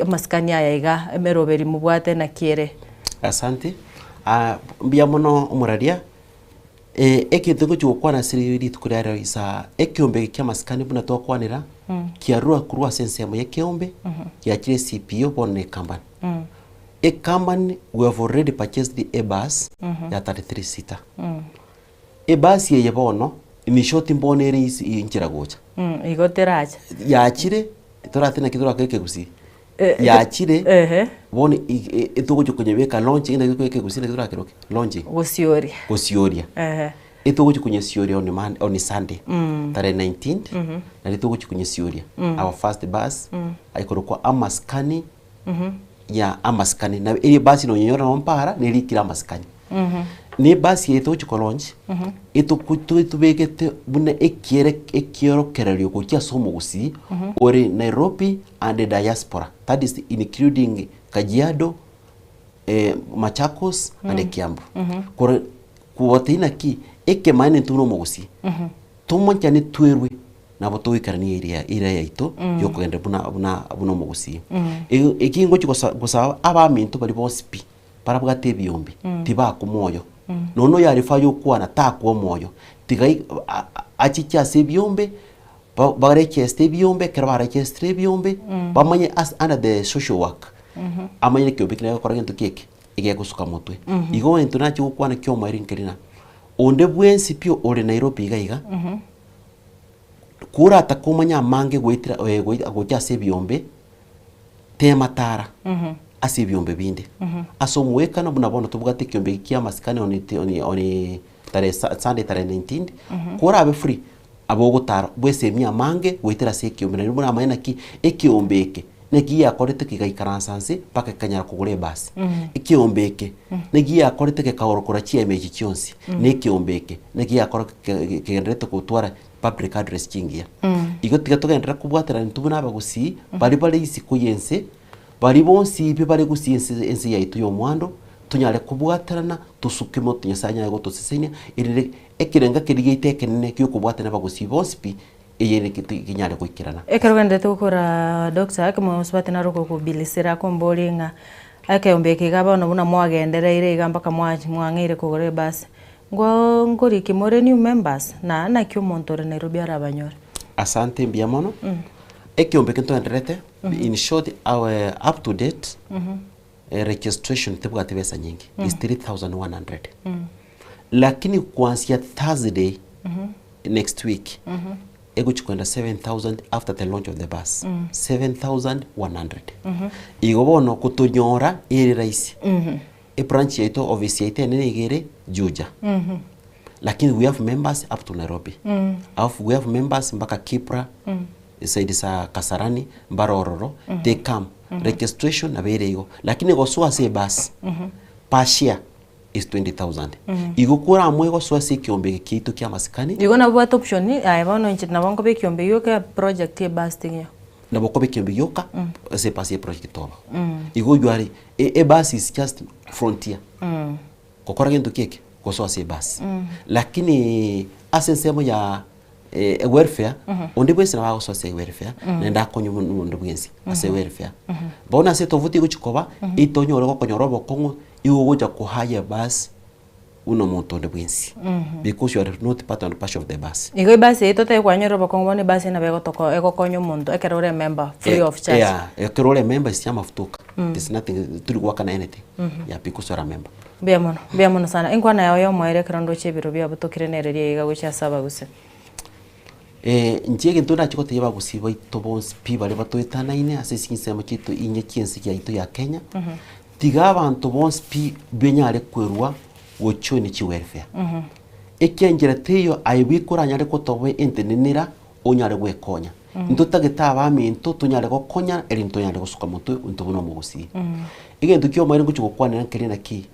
maskani ya iga emeroberi mubwate na kiere. Asante. Mbia mono umuraria ekintu gukwana siri tukurara isa ekiombe kya maskani buna twakwanira kiarua kurwa sensemo yekiombe ya kire CPO bonne company company we have already purchased a bus ya 33 seater bus ye bono imishoti mbonere injira gocha igoteracha ya kire toratina kidura keke gusi ya chire bone itugo kunye beka launch ina kweke gusina kidura kiroke launching gosioria itugo kunye sioria on Sunday tare 19 na itugo kunye sioria our first bus aikorokwa amaskani ya amaskani na ile bus no nyora no mpara nelikira amaskani ni bus yetu chuko launch itu begete bune ekiero kerelio ko kia somo gusi ore Nairobi and the diaspora, that is including Kajiado, Machakos and Kiambu kore kuwatina ki ekemane tuno mogusi tumonchane twerwe na boto ikarani area yaito yoko ende buna mogusi ekingo chiko gosa abaminto bali bospi para bwate biombi tiba kumoyo nono yarifayo kuana takwo moyo tigai achicha se biombe bare cheste biombe kerabara cheste biombe bamanye as under the social work amanye kyo bikina ko ragento keke ige kusuka mutwe igo ento nachi kuana kyo mairin kerina onde bwensi pio ore Nairobi gaiga kura takumanya mange gwitira gocha se biombe tematara ase biombe binde asomweka no bunabona tubugate kyombe kya maskane oni tare Sunday tare 19 kora abe free abogotara bwese mia mange gwitira se kyombe na mbona amaina ki ekyombeke negi yakorete kigaikaransanse paka kanyara kugure basi ekyombeke negi yakorete ke kaorokora chiemeji chionsi nekyombeke negi yakorete kegendete kutwara public address chingia igotiga tugendera kubwatira ntubuna abagusi bali isi kuyense bari bonsi ibe bari gusiense ense yaitu yo mwando tunyale kubwatarana tusukimo tunyasanya ngo tusesenya irire ekirenga kirigite kenene kyo kubwatana bagusi bonsi eyere kinyale kwikirana ekarugende tukora doctor akamo usbate na roko kubilisira kombolinga akayombeke gaba no buna mwagendera ire igamba kamwangire kugore basi ngori kimore new members na kyo montore Nairobi arabanyore. Asante mbiamono ekiombe kinto enderete in short our up to date registration tebwa tebesa nyingi is 3100 lakini kuanzia Thursday next week ego chikwenda 7000 after the launch of the bus 7100 igobono kutunyora iri raisi branch yaito office yaito nene igere Juja lakini we have members up to Nairobi we have members mpaka Kipra saidi sa Kasarani Mbarororo they come registration abere igo lakini goswa se bus pashia is 20,000 igukura amwe goswa se kiombe kitu kya masikani igo na bwa option ni aibono nchi na bango be kiombe yoka project ye bus tinyo na boko be kiombe yoka se passe project toba igo yuari bus is just frontier kokora gento keke goswa se bus lakini asensemo ya welfare onde bwese na bago sose welfare nenda konyo mundu bwensi ase welfare bona se tovuti guchikoba itonyore ko konyorobo kongo iwo goja ko haya bus uno monto de bwensi because you are not part and parcel of the bus. Igo basi itote kwa nyoro bakongoni basi na bego toko ego konyo muntu ekerore member free of charge. Yeah, ekerore member is yama futuka. There's nothing to work on anything. Yeah, because you are a member. Bia mono sana. Inkwa na yo moire krondo chebiro bia butokire nererie iga gucha saba guse. Njege ntona chikote yaba gusiba itobons pi bale batoitana ine asisi nsema kitu inye kiensi ya ito ya Kenya. Tiga abantu bonse pi benyare kwerwa wocho ni chi welfare. Ekiangira teyo aibikura nyare ko towe entenenera onyare gwekonya. Ntotageta abaminto tunyare gokonya eri ntonyare gosuka moto untobuno mugusi. Igendo kyo mwere gucho gukwana nkeri ki.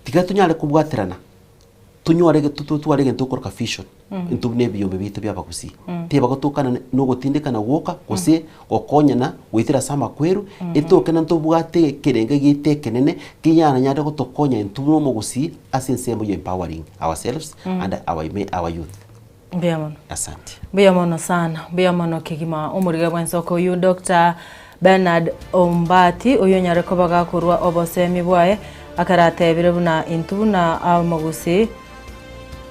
Tiga tunyare kubwaterana. Tunyore tutuare gento korka fission. Ntubune biyombe bito byabagusi. Teba gotokana no gotindekana woka gose gokonya na gwithira sama kweru etokana ntobwate kerenge gitekenene kinyana nyare gotokonya ntubuno mugusi asensembo yo empowering ourselves and our youth. Biamono. Asante. Biamono sana. Biamono kigima umuriga bwensoko yu Dr. Bernard Ombati uyo nyare kobaga kurwa obosemi bwae akarate birebuna intuna amugusi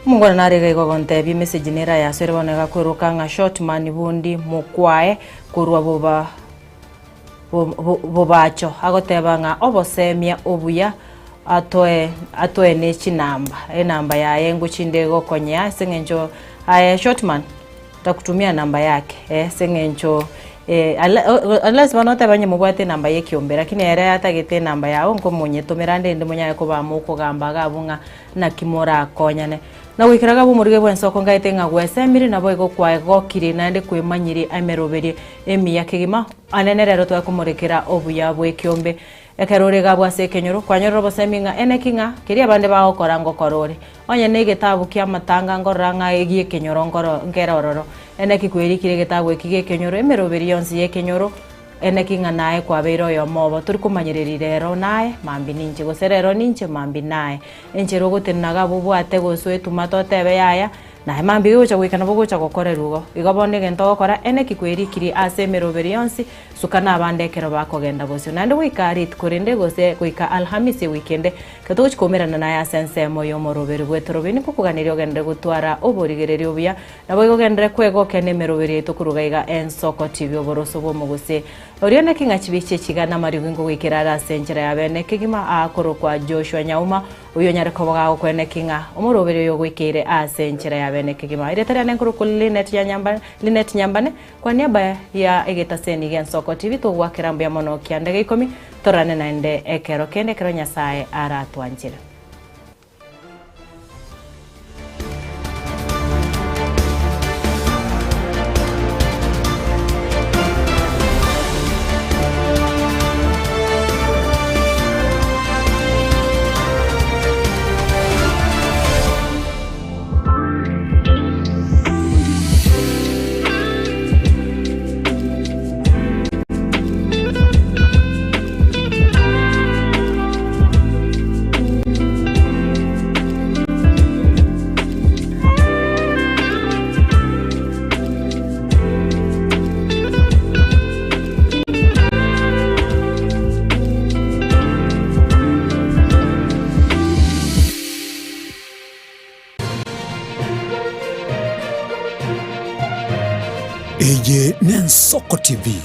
mungwana narega igogonte bi message nera ya sere bonega kweruka nga short man bundi mukwae kurwa bobacho agoteba nga obosemia obuya atoe ne chinamba namba ya yengu chindego konya sengenjo short man takutumia namba yake sengenjo unless banota banye mubwate namba yekiombe lakini era atagete namba yawo ngo munyetomera ndi munyaye ko bamuko gamba gabunga na kimora akonyane na wikiraga bumurige bwensoko ngaite nga gwesemiri nabo ego kwa gokiri nande kwemanyiri ameroberi emi yakigima anene rero twakumurikira obuya bwekiombe ekerorega bwase kenyoro kwanyoro boseminga enekinga kiria bande bagokora ngokorore onye ne gitabu kia matanga ngoranga egie kenyoro ngoro ngerororo eneki kwirikire gitabu ekige kenyoro emeroberi yonsi ye kenyoro enekinga nae kwa beiro yo mobo turi kumanyiriri rero nae mambi ninje goserero ninje mambi nae enchero gotenaga bubwate goswe tumatotebe yaya na mambi gocha gwikana bogocha gokorerugo igobone gento gokora eneki kwirikiri ase emeroberi yonsi sukana abandekero bakogenda bosyo nande wikarit kurinde gose kuika alhamisi weekend katochi komerana na ya sense moyo moroberi bwetorobini kukuganirio gende gutwara oborigererio buya nabo igogendere kwego kene meroberi tukurugaiga ensoko TV oboroso bomuguse orione kinga chibiche chigana mariwingo wikirara senjera yabene kigima akoro kwa Joshua Nyauma uyo nyare kobaga kwene kinga omoroberi yo gwikire asenjera yabene kigima ire tare nenkuru Linet Nyambane kwa niaba ya egeta seni gensoko TV to wakirambu ya mono kiandege ikomi torane naende ekero kende kero nyasaye ara tuanjira. Eje Nensoko TV.